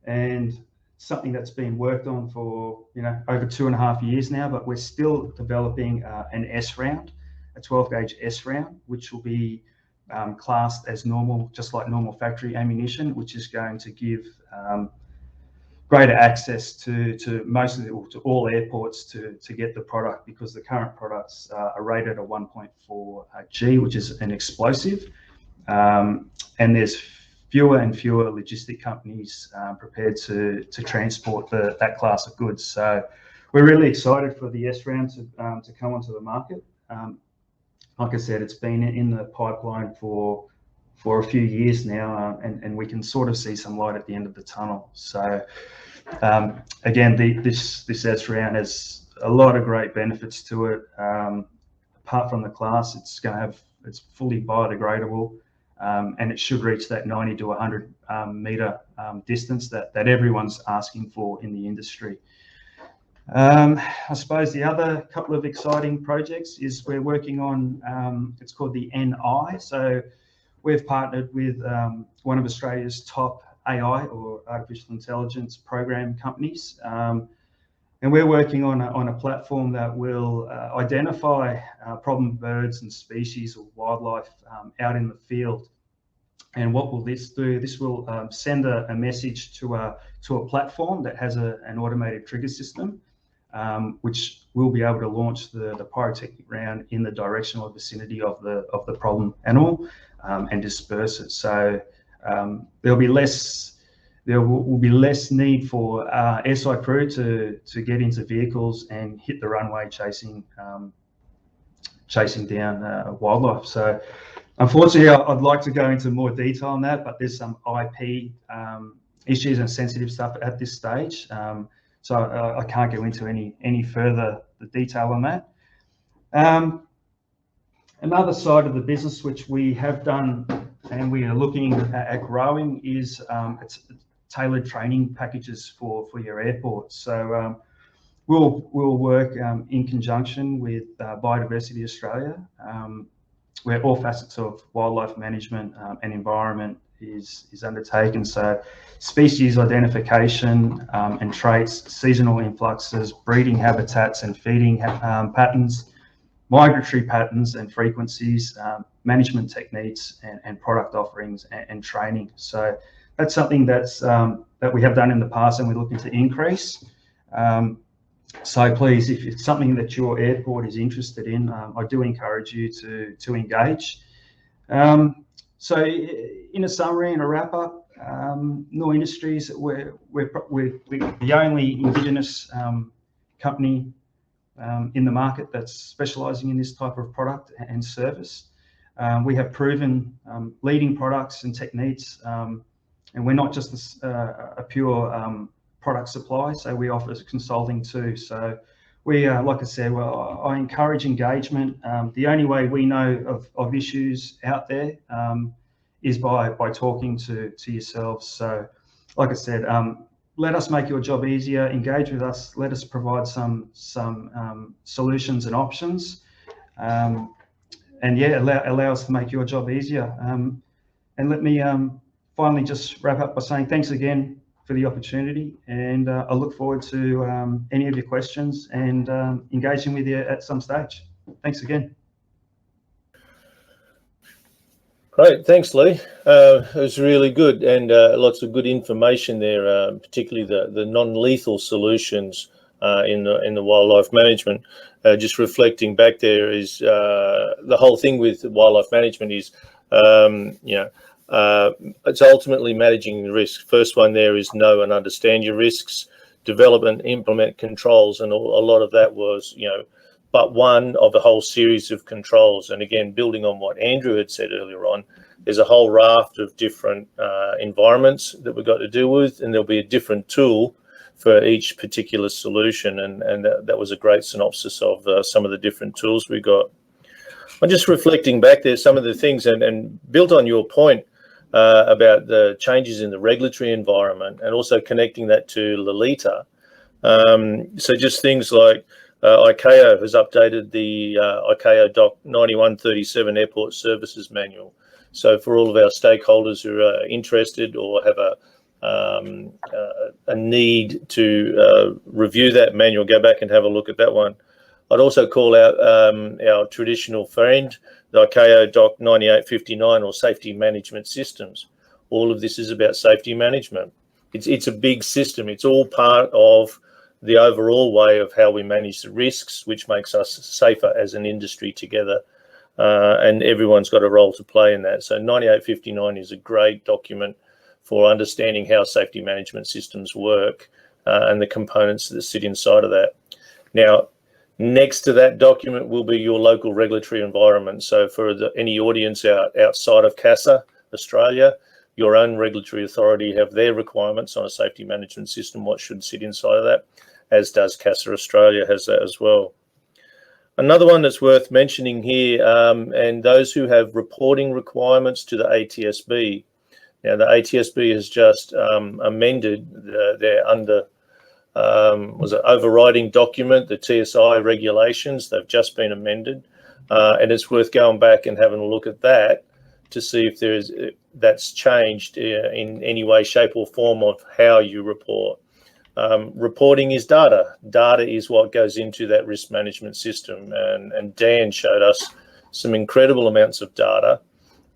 and something that's been worked on for over 2.5 years now. But we're still developing an S round, a 12-gauge S round, which will be classed as normal, just like normal factory ammunition, which is going to give greater access to all airports to get the product, because the current products are rated at 1.4 G, which is an explosive, and there's fewer and fewer logistic companies prepared to transport that class of goods. So we're really excited for the S round to come onto the market. Like I said, it's been in the pipeline for a few years now, and we can sort of see some light at the end of the tunnel. So again, this S round has a lot of great benefits to it. Apart from the class, it's fully biodegradable, and it should reach that 90 to 100 meter distance that everyone's asking for in the industry. I suppose the other couple of exciting projects is we're working on, it's called the NI. So we've partnered with one of Australia's top AI, or artificial intelligence, program companies, and we're working on a platform that will identify problem birds and species of wildlife out in the field. And what will this do? This will send a message to a platform that has an automated trigger system, which will be able to launch the pyrotechnic round in the directional vicinity of the problem animal and disperse it. So there will be less need for SI crew to get into vehicles and hit the runway chasing down wildlife. So unfortunately, I'd like to go into more detail on that, but there's some IP issues and sensitive stuff at this stage. So I can't go into any further detail on that. Another side of the business which we have done and we are looking at growing is it's tailored training packages for your airports. So we'll work in conjunction with Biodiversity Australia, where all facets of wildlife management and environment is undertaken. So species identification and traits, seasonal influxes, breeding habitats and feeding patterns, migratory patterns and frequencies, management techniques and product offerings and training. So that's something that we have done in the past and we're looking to increase. So please, if it's something that your airport is interested in, I do encourage you to engage. So in a summary and a wrap up, Nor Industries, we're the only Indigenous company in the market that's specialising in this type of product and service. We have proven leading products and techniques, and we're not just a pure product supply, so we offer consulting too. So we, like I said, well, I encourage engagement. The only way we know of issues out there is by talking to yourselves. So, like I said, let us make your job easier. Engage with us. Let us provide some solutions and options, and yeah, allow us to make your job easier. And let me finally just wrap up by saying thanks again for the opportunity, and I look forward to any of your questions and engaging with you at some stage. Thanks again. Great, thanks, Lee. It was really good, and lots of good information there, particularly the non-lethal solutions in the wildlife management. Just reflecting back there is the whole thing with wildlife management is, it's ultimately managing the risk. First one there is know and understand your risks, develop and implement controls, and a lot of that was, but one of a whole series of controls. And again, building on what Andrew had said earlier on, there's a whole raft of different environments that we've got to deal with, and there'll be a different tool for each particular solution. And that was a great synopsis of some of the different tools we got. I'm just reflecting back there, some of the things, and built on your point about the changes in the regulatory environment, and also connecting that to Lolita. So just things like Icao has updated the Icao Doc 9137 Airport Services Manual. So for all of our stakeholders who are interested or have a need to review that manual, go back and have a look at that one. I'd also call out our traditional friend, the Icao Doc 9859, or Safety Management Systems. All of this is about safety management. It's a big system. It's all part of the overall way of how we manage the risks, which makes us safer as an industry together. And everyone's got a role to play in that. So 9859 is a great document for understanding how safety management systems work and the components that sit inside of that. Now, next to that document will be your local regulatory environment. So for any audience outside of CASA, Australia, your own regulatory authority have their requirements on a safety management system, what should sit inside of that, as does CASA Australia has that as well. Another one that's worth mentioning here, and those who have reporting requirements to the ATSB. Now, the ATSB has just amended their overriding document, the TSI regulations. They've just been amended, and it's worth going back and having a look at that to see if that's changed in any way, shape, or form of how you report. Reporting is data. Data is what goes into that risk management system, and Dan showed us some incredible amounts of data,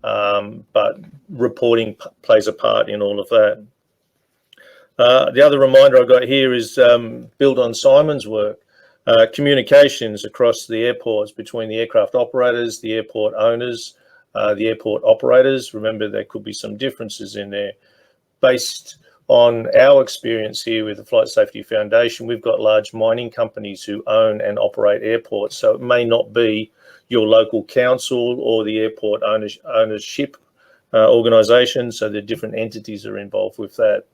but reporting plays a part in all of that. The other reminder I got here is build on Simon's work. Communications across the airports between the aircraft operators, the airport owners, the airport operators. Remember, there could be some differences in there. Based on our experience here with the Flight Safety Foundation, we've got large mining companies who own and operate airports. So it may not be your local council or the airport ownership organisation. So the different entities are involved with that.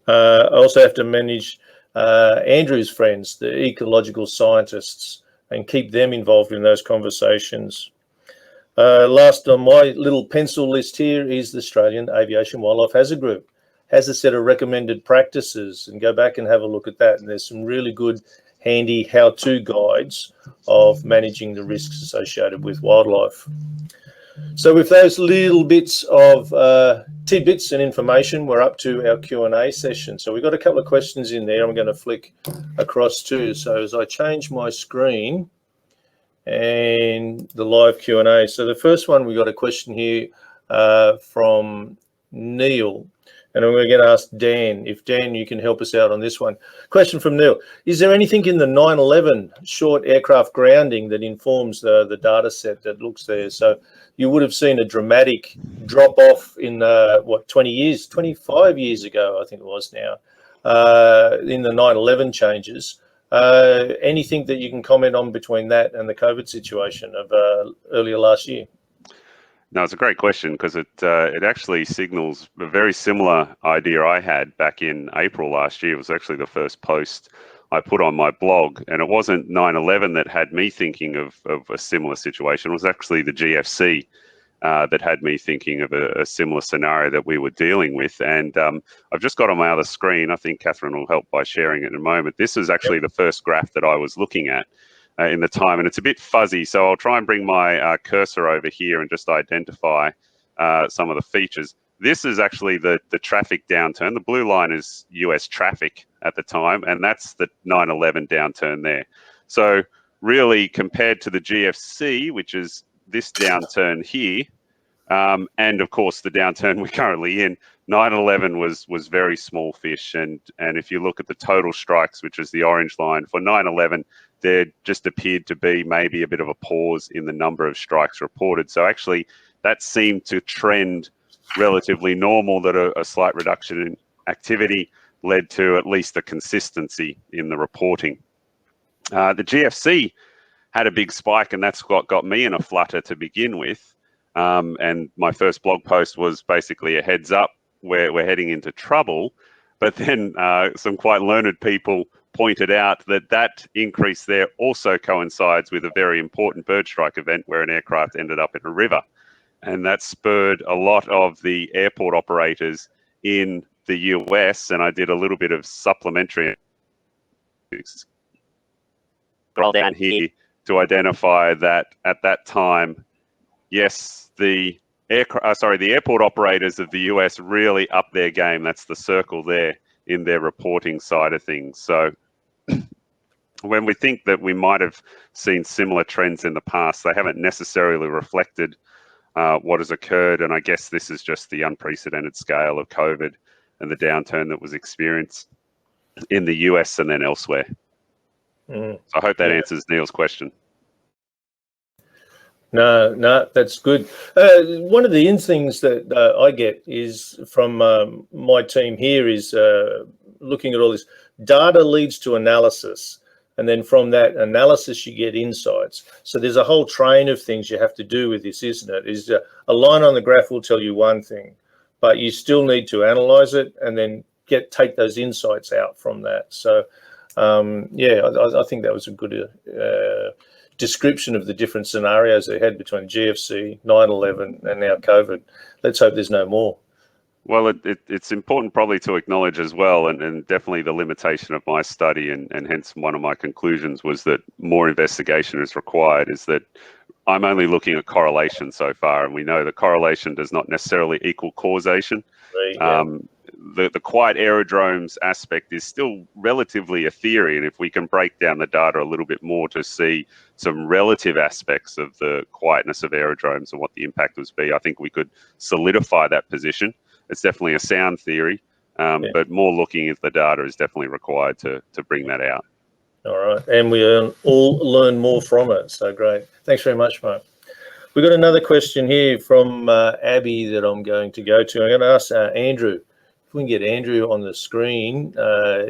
I also have to manage Andrew's friends, the ecological scientists, and keep them involved in those conversations. Last on my little pencil list here is the Australian Aviation Wildlife Hazard Group. Has a set of recommended practices, and go back and have a look at that. And there's some really good, handy how-to guides of managing the risks associated with wildlife. So with those little bits of tidbits and information, we're up to our Q&A session. So we've got a couple of questions in there I'm going to flick across to. So as I change my screen and the live Q&A. So the first one, we got a question here from Neil. And I'm going to ask Dan, if Dan, you can help us out on this one. Question from Neil. Is there anything in the 9/11 short aircraft grounding that informs the data set that looks there? So you would have seen a dramatic drop off in 25 years ago, I think it was now, in the 9/11 changes. Anything that you can comment on between that and the COVID situation of earlier last year? No, it's a great question because it actually signals a very similar idea I had back in April last year. It was actually the first post I put on my blog, and it wasn't 9/11 that had me thinking of a similar situation. It was actually the GFC that had me thinking of a similar scenario that we were dealing with. And I've just got on my other screen, I think Catherine will help by sharing it in a moment. This is actually the first graph that I was looking at in the time, and it's a bit fuzzy, so I'll try and bring my cursor over here and just identify some of the features. This is actually the traffic downturn. The blue line is US traffic at the time, and that's the 9/11 downturn there. So really, compared to the GFC, which is this downturn here, and of course the downturn we're currently in, 9/11 was very small fish. And if you look at the total strikes, which is the orange line, for 9/11, there just appeared to be maybe a bit of a pause in the number of strikes reported. So actually that seemed to trend relatively normal, that a slight reduction in activity led to at least a consistency in the reporting. The GFC had a big spike, and that's what got me in a flutter to begin with. And my first blog post was basically a heads up, we're heading into trouble. But then some quite learned people pointed out that increase there also coincides with a very important bird strike event where an aircraft ended up in a river. And that spurred a lot of the airport operators in the US, and I did a little bit of supplementary scroll down here to identify that at that time, yes, the airport operators of the US really upped their game. That's the circle there in their reporting side of things. So when we think that we might have seen similar trends in the past, they haven't necessarily reflected what has occurred. And I guess this is just the unprecedented scale of COVID and the downturn that was experienced in the US and then elsewhere. So I hope that answers Neil's question. No, that's good. One of the things that I get is from my team here is looking at all this. Data leads to analysis, and then from that analysis you get insights. So there's a whole train of things you have to do with this, isn't it? Is a line on the graph will tell you one thing, but you still need to analyze it and then take those insights out from that. So I think that was a good description of the different scenarios they had between GFC, 9/11, and now COVID. Let's hope there's no more. Well, it's important probably to acknowledge as well, and definitely the limitation of my study, and hence one of my conclusions was that more investigation is required, is that I'm only looking at correlation so far, and we know that correlation does not necessarily equal causation. The quiet aerodromes aspect is still relatively a theory, and if we can break down the data a little bit more to see some relative aspects of the quietness of aerodromes and what the impact would be, I think we could solidify that position. It's definitely a sound theory, but more looking at the data is definitely required to bring that out. All right, and we all learn more from it, so great. Thanks very much, Mark. We've got another question here from Abby that I'm going to go to. I'm going to ask Andrew. If we can get Andrew on the screen,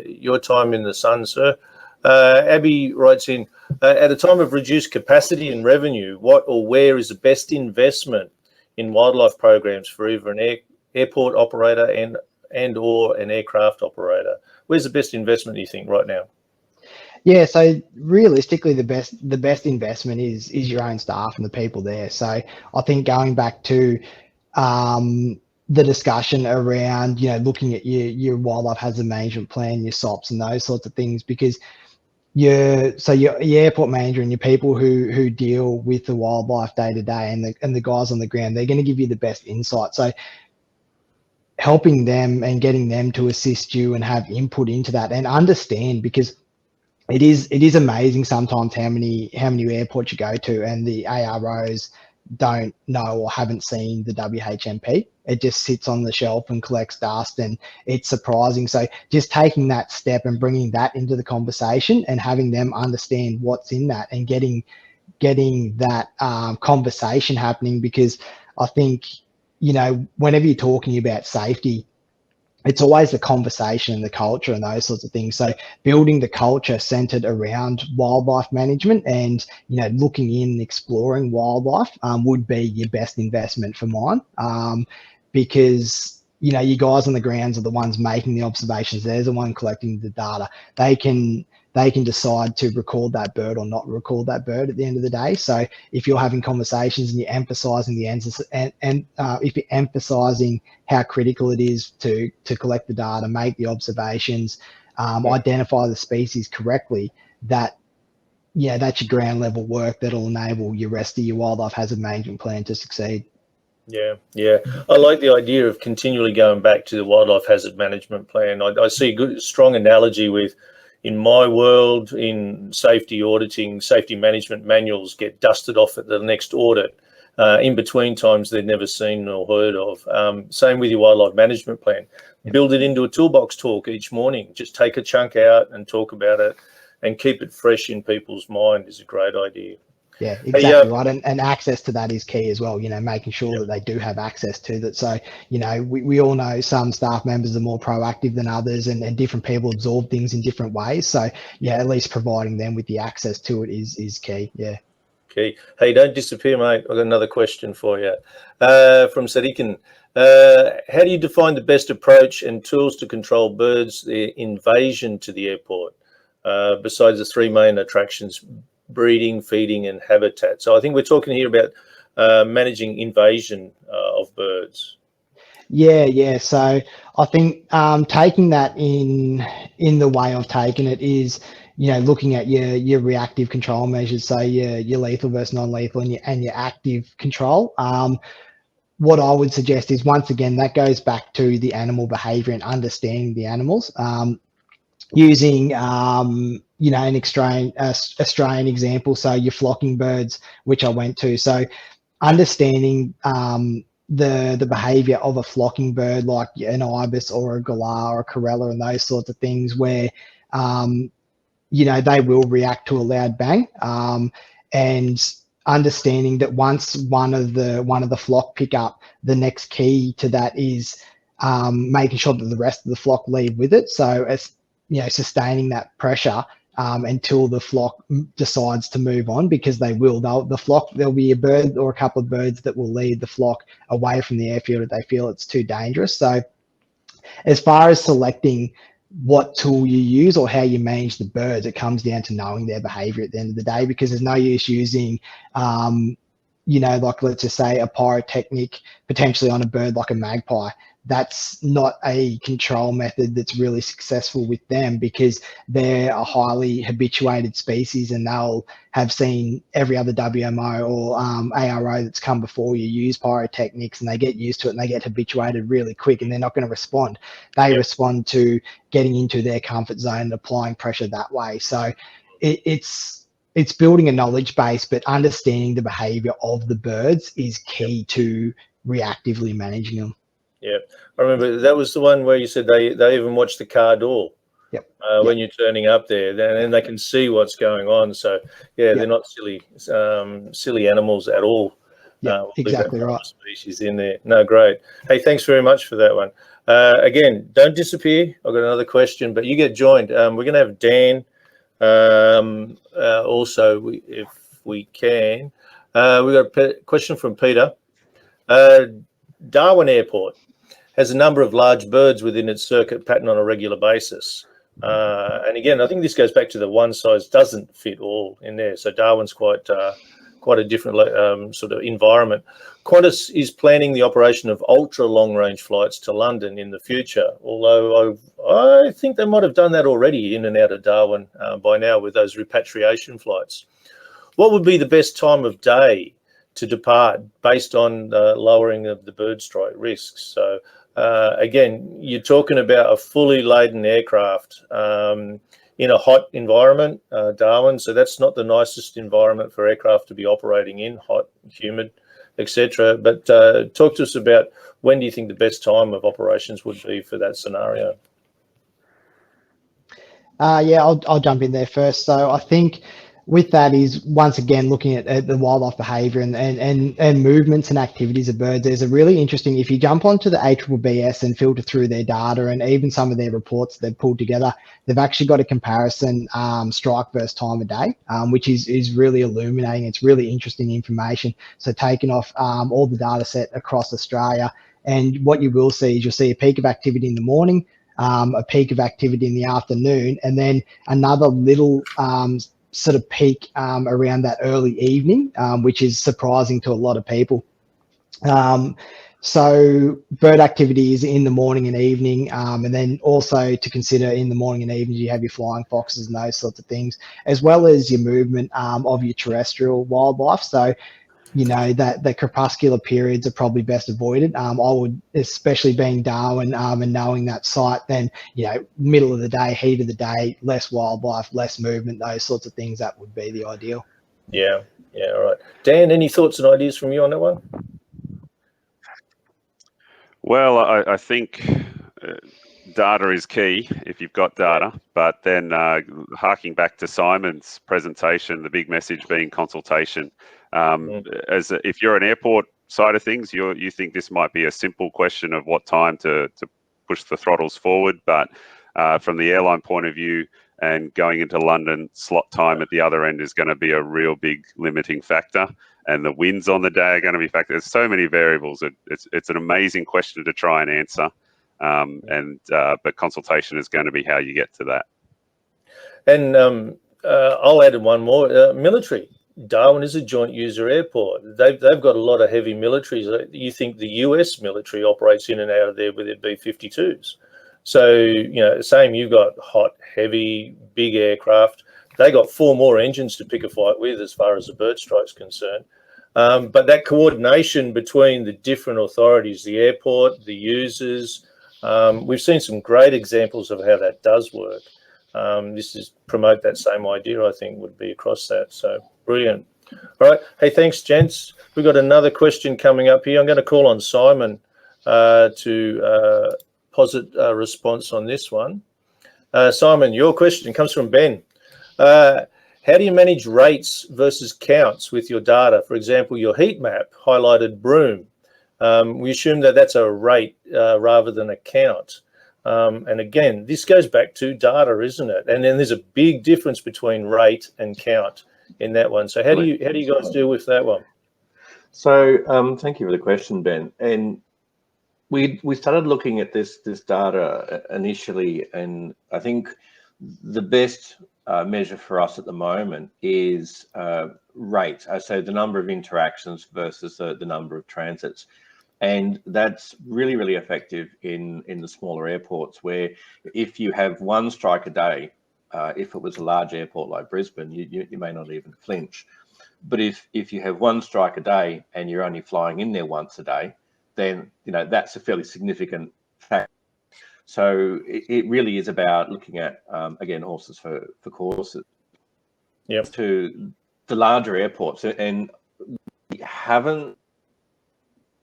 your time in the sun, sir. Abby writes in, at a time of reduced capacity and revenue, what or where is the best investment in wildlife programs for either an airport operator and or an aircraft operator? Where's the best investment, you think, right now? Yeah, so realistically, the best investment is your own staff and the people there. So I think going back to the discussion around, looking at your wildlife hazard management plan, your SOPs and those sorts of things, because your airport manager and your people who deal with the wildlife day to day and the guys on the ground, they're going to give you the best insight. So helping them and getting them to assist you and have input into that and understand, because it is amazing sometimes how many airports you go to and the AROs don't know or haven't seen the WHMP. It just sits on the shelf and collects dust, and it's surprising. So just taking that step and bringing that into the conversation and having them understand what's in that and getting that conversation happening, because I think, whenever you're talking about safety, it's always the conversation and the culture and those sorts of things. So building the culture centered around wildlife management and, looking in, exploring wildlife would be your best investment for mine, because, you guys on the grounds are the ones making the observations. They're the one collecting the data. They can they can decide to record that bird or not record that bird at the end of the day. So if you're having conversations and you're emphasizing the answers, and if you're emphasizing how critical it is to collect the data, make the observations, identify the species correctly, that's your ground level work that'll enable your rest of your wildlife hazard management plan to succeed. Yeah. I like the idea of continually going back to the wildlife hazard management plan. I see a good, strong analogy with, in my world, in safety auditing, safety management manuals get dusted off at the next audit. In between times they're never seen or heard of. Same with your wildlife management plan. Build it into a toolbox talk each morning. Just take a chunk out and talk about it and keep it fresh in people's mind is a great idea. Yeah, exactly right. And access to that is key as well, making sure that they do have access to that. So, we all know some staff members are more proactive than others, and different people absorb things in different ways. So, at least providing them with the access to it is key. Yeah. Okay. Hey, don't disappear, mate. I've got another question for you from Sadikin. How do you define the best approach and tools to control birds' invasion to the airport, besides the three main attractions: breeding, feeding, and habitat? So I think we're talking here about managing invasion of birds. Yeah. So I think taking that in the way I've taken it is, looking at your reactive control measures, so your lethal versus non-lethal, and your active control. What I would suggest is, once again, that goes back to the animal behavior and understanding the animals. Using an Australian example, so your flocking birds, which I went to. So understanding the behavior of a flocking bird, like an ibis or a galah or a corella and those sorts of things, where they will react to a loud bang, and understanding that once one of the flock pick up, the next key to that is making sure that the rest of the flock leave with it. So as sustaining that pressure until the flock decides to move on, because they will. There'll be a bird or a couple of birds that will lead the flock away from the airfield if they feel it's too dangerous. So as far as selecting what tool you use or how you manage the birds, it comes down to knowing their behavior at the end of the day, because there's no use using like, let's just say, a pyrotechnic potentially on a bird like a magpie. That's not a control method that's really successful with them, because they're a highly habituated species and they'll have seen every other WMO or ARO that's come before you use pyrotechnics, and they get used to it and they get habituated really quick, and they're not going to respond. They respond to getting into their comfort zone and applying pressure that way. So it's building a knowledge base, but understanding the behavior of the birds is key to reactively managing them. Yeah, I remember that was the one where you said they even watch the car door. Yep. When you're turning up there, and they can see what's going on. So they're not silly animals at all. Yeah, exactly right. Species in there. No, great. Hey, thanks very much for that one. Again, don't disappear. I've got another question, but you get joined. We're going to have Dan also, if we can. We've got a question from Peter. Darwin Airport has a number of large birds within its circuit pattern on a regular basis. And again, I think this goes back to the one size doesn't fit all in there. So Darwin's quite a different sort of environment. Qantas is planning the operation of ultra long range flights to London in the future, although I think they might have done that already in and out of Darwin by now with those repatriation flights. What would be the best time of day to depart based on the lowering of the bird strike risks? So again, you're talking about a fully laden aircraft in a hot environment, Darwin. So that's not the nicest environment for aircraft to be operating in, hot, humid, etc. But talk to us about, when do you think the best time of operations would be for that scenario? I'll jump in there first. So I think with that is, once again, looking at the wildlife behavior and movements and activities of birds. There's a really interesting, if you jump onto the AAWHS and filter through their data and even some of their reports they've pulled together, they've actually got a comparison strike versus time of day, which is really illuminating. It's really interesting information. So taking off all the data set across Australia, and what you will see is you'll see a peak of activity in the morning, a peak of activity in the afternoon, and then another little sort of peak around that early evening, which is surprising to a lot of people. So bird activity is in the morning and evening, and then also to consider in the morning and evening, you have your flying foxes and those sorts of things, as well as your movement of your terrestrial wildlife. So, you know, that the crepuscular periods are probably best avoided. I would, especially being Darwin and knowing that site, then, you know, middle of the day, heat of the day, less wildlife, less movement, those sorts of things, that would be the ideal. Yeah, all right. Dan, any thoughts and ideas from you on that one? Well, I think data is key if you've got data, but then harking back to Simon's presentation, the big message being consultation. If you're an airport side of things, you think this might be a simple question of what time to push the throttles forward, but from the airline point of view and going into London, slot time at the other end is going to be a real big limiting factor. And the winds on the day are going to be a factor. There's so many variables. It's an amazing question to try and answer, but consultation is going to be how you get to that. And I'll add one more. Military. Darwin is a joint user airport. They've got a lot of heavy militaries. You think the US military operates in and out of there with their B-52s. So, you know, same, you've got hot, heavy, big aircraft. They got 4 more engines to pick a fight with as far as the bird strike's concerned. But that coordination between the different authorities, the airport, the users, we've seen some great examples of how that does work. This is promote that same idea, I think, would be across that. So brilliant. All right. Hey, thanks, gents. We've got another question coming up here. I'm going to call on Simon to posit a response on this one. Simon, your question comes from Ben. How do you manage rates versus counts with your data? For example, your heat map highlighted Broome. We assume that that's a rate rather than a count. And again, this goes back to data, isn't it? And then there's a big difference between rate and count in that one. So how do you guys deal with that one? So thank you for the question, Ben. And we started looking at this data initially, and I think the best measure for us at the moment is rate. So the number of interactions versus the number of transits. And that's really, really effective in the smaller airports, where if you have 1 strike a day, if it was a large airport like Brisbane, you may not even flinch. But if you have 1 strike a day and you're only flying in there once a day, then, you know, that's a fairly significant factor. So it really is about looking at, again, horses for courses. Yep. To the larger airports. And we haven't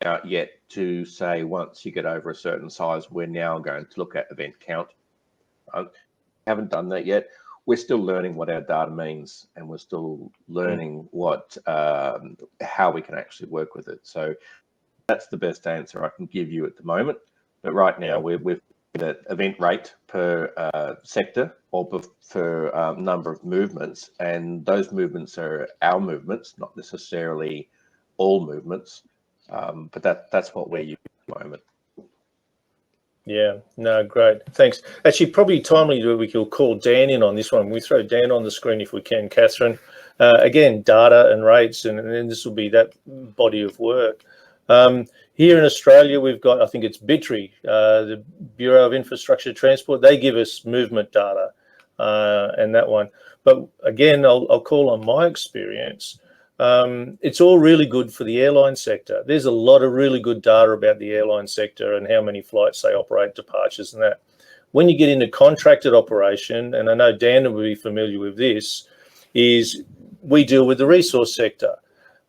out yet to say once you get over a certain size, we're now going to look at event count. Haven't done that yet. We're still learning what our data means, and we're still learning what how we can actually work with it. So that's the best answer I can give you at the moment. But right now, we've at event rate per sector or for number of movements, and those movements are our movements, not necessarily all movements. But that's what we're using at the moment. Yeah, no, great. Thanks. Actually, probably timely that we could call Dan in on this one. We throw Dan on the screen if we can, Catherine. Again, data and rates, and then this will be that body of work. Here in Australia, we've got, I think it's BITRE, the Bureau of Infrastructure Transport. They give us movement data and that one. But again, I'll call on my experience. It's all really good for the airline sector. There's a lot of really good data about the airline sector and how many flights they operate, departures and that. When you get into contracted operation, and I know Dan will be familiar with this, is we deal with the resource sector.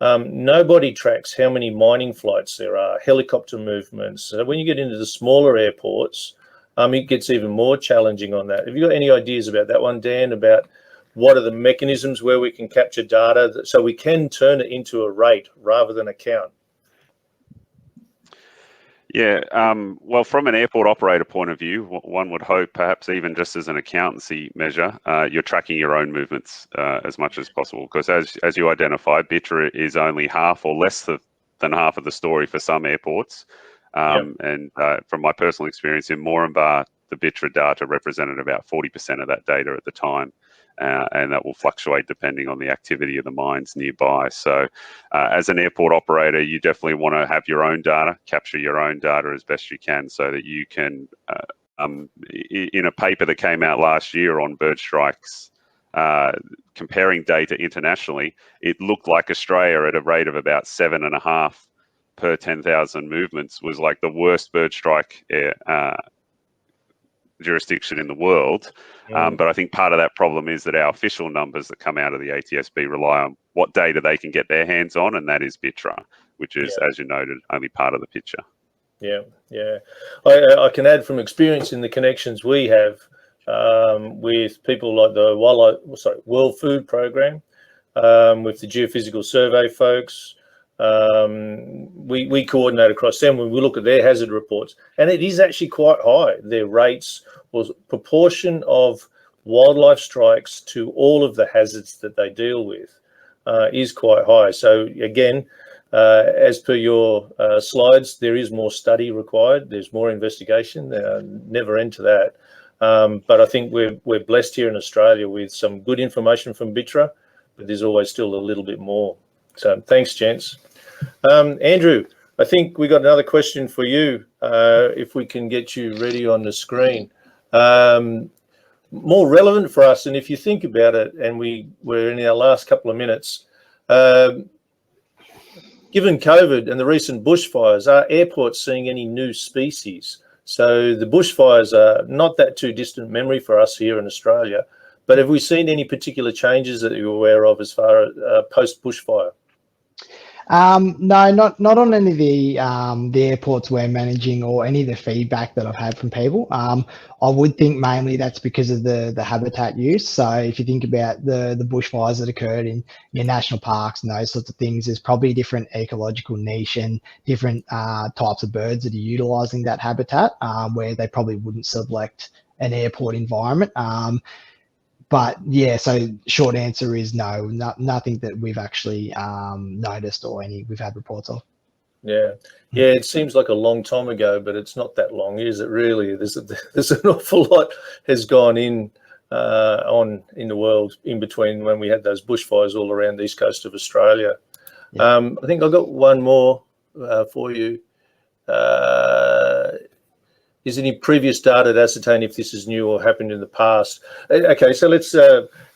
Nobody tracks how many mining flights there are, helicopter movements. So when you get into the smaller airports, it gets even more challenging on that. Have you got any ideas about that one, Dan, about what are the mechanisms where we can capture data so we can turn it into a rate rather than a count? Yeah, well, from an airport operator point of view, one would hope, perhaps even just as an accountancy measure, you're tracking your own movements as much as possible. Because as you identify, BITRE is only half or less than half of the story for some airports. And from my personal experience in Moranbah, the BITRA data represented about 40% of that data at the time. And that will fluctuate depending on the activity of the mines nearby. So as an airport operator, you definitely want to have your own data, capture your own data as best you can, so that you can, in a paper that came out last year on bird strikes, comparing data internationally, it looked like Australia at a rate of about 7.5 per 10,000 movements was like the worst bird strike jurisdiction in the world. But I think part of that problem is that our official numbers that come out of the ATSB rely on what data they can get their hands on, and that is BITRA, which is, as you noted, only part of the picture. Yeah, yeah. I can add from experience in the connections we have with people like the World Food Program, with the Geophysical Survey folks. We coordinate across them when we look at their hazard reports, and it is actually quite high. Their rates or proportion of wildlife strikes to all of the hazards that they deal with is quite high. So again, as per your slides, there is more study required. There's more investigation. Never end to that. But I think we're blessed here in Australia with some good information from BITRA, but there's always still a little bit more. So thanks, gents. Andrew, I think we got another question for you, if we can get you ready on the screen. More relevant for us, and if you think about it, and we're in our last couple of minutes, given COVID and the recent bushfires, are airports seeing any new species? So the bushfires are not that too distant memory for us here in Australia, but have we seen any particular changes that you're aware of as far as post-bushfire? No, not on any of the airports we're managing or any of the feedback that I've had from people. I would think mainly that's because of the habitat use. So if you think about the bushfires that occurred in your national parks and those sorts of things, there's probably different ecological niche and different types of birds that are utilising that habitat, where they probably wouldn't select an airport environment. But yeah, so short answer is no, nothing that we've actually noticed or we've had reports of. Yeah, yeah, it seems like a long time ago, but it's not that long, is it really? There's an awful lot has gone in the world in between when we had those bushfires all around the east coast of Australia. Yeah. I think I've got one more for you. Is any previous data to ascertain if this is new or happened in the past? Okay, so let's,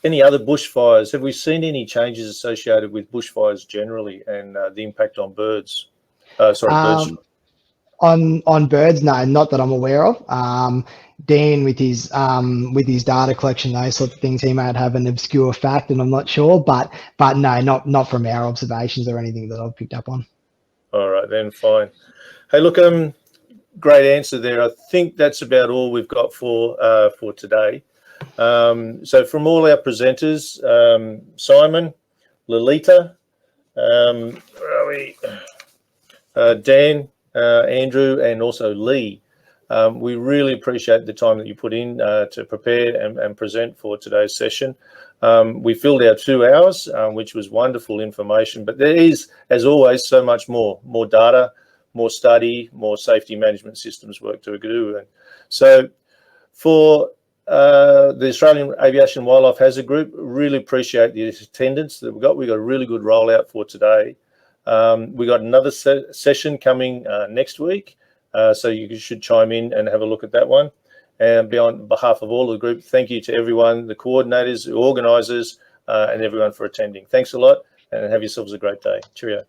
any other bushfires? Have we seen any changes associated with bushfires generally and the impact on birds? Birds. On birds, no, not that I'm aware of. Dan, with his data collection, those sorts of things, he might have an obscure fact, and I'm not sure. But no, not from our observations or anything that I've picked up on. All right, then fine. Hey, look, great answer there. I think that's about all we've got for today. So from all our presenters, Simon, Lolita, where are we? Dan, Andrew, and also Lee, we really appreciate the time that you put in to prepare and present for today's session. We filled our 2 hours, which was wonderful information, but there is, as always, so much more data, more study, more safety management systems work to do. And so for the Australian Aviation Wildlife Hazard Group, really appreciate the attendance that we've got. We've got a really good rollout for today. We got another session coming next week, so you should chime in and have a look at that one. And on behalf of all of the group, thank you to everyone, the coordinators, the organisers, and everyone for attending. Thanks a lot, and have yourselves a great day. Cheerio.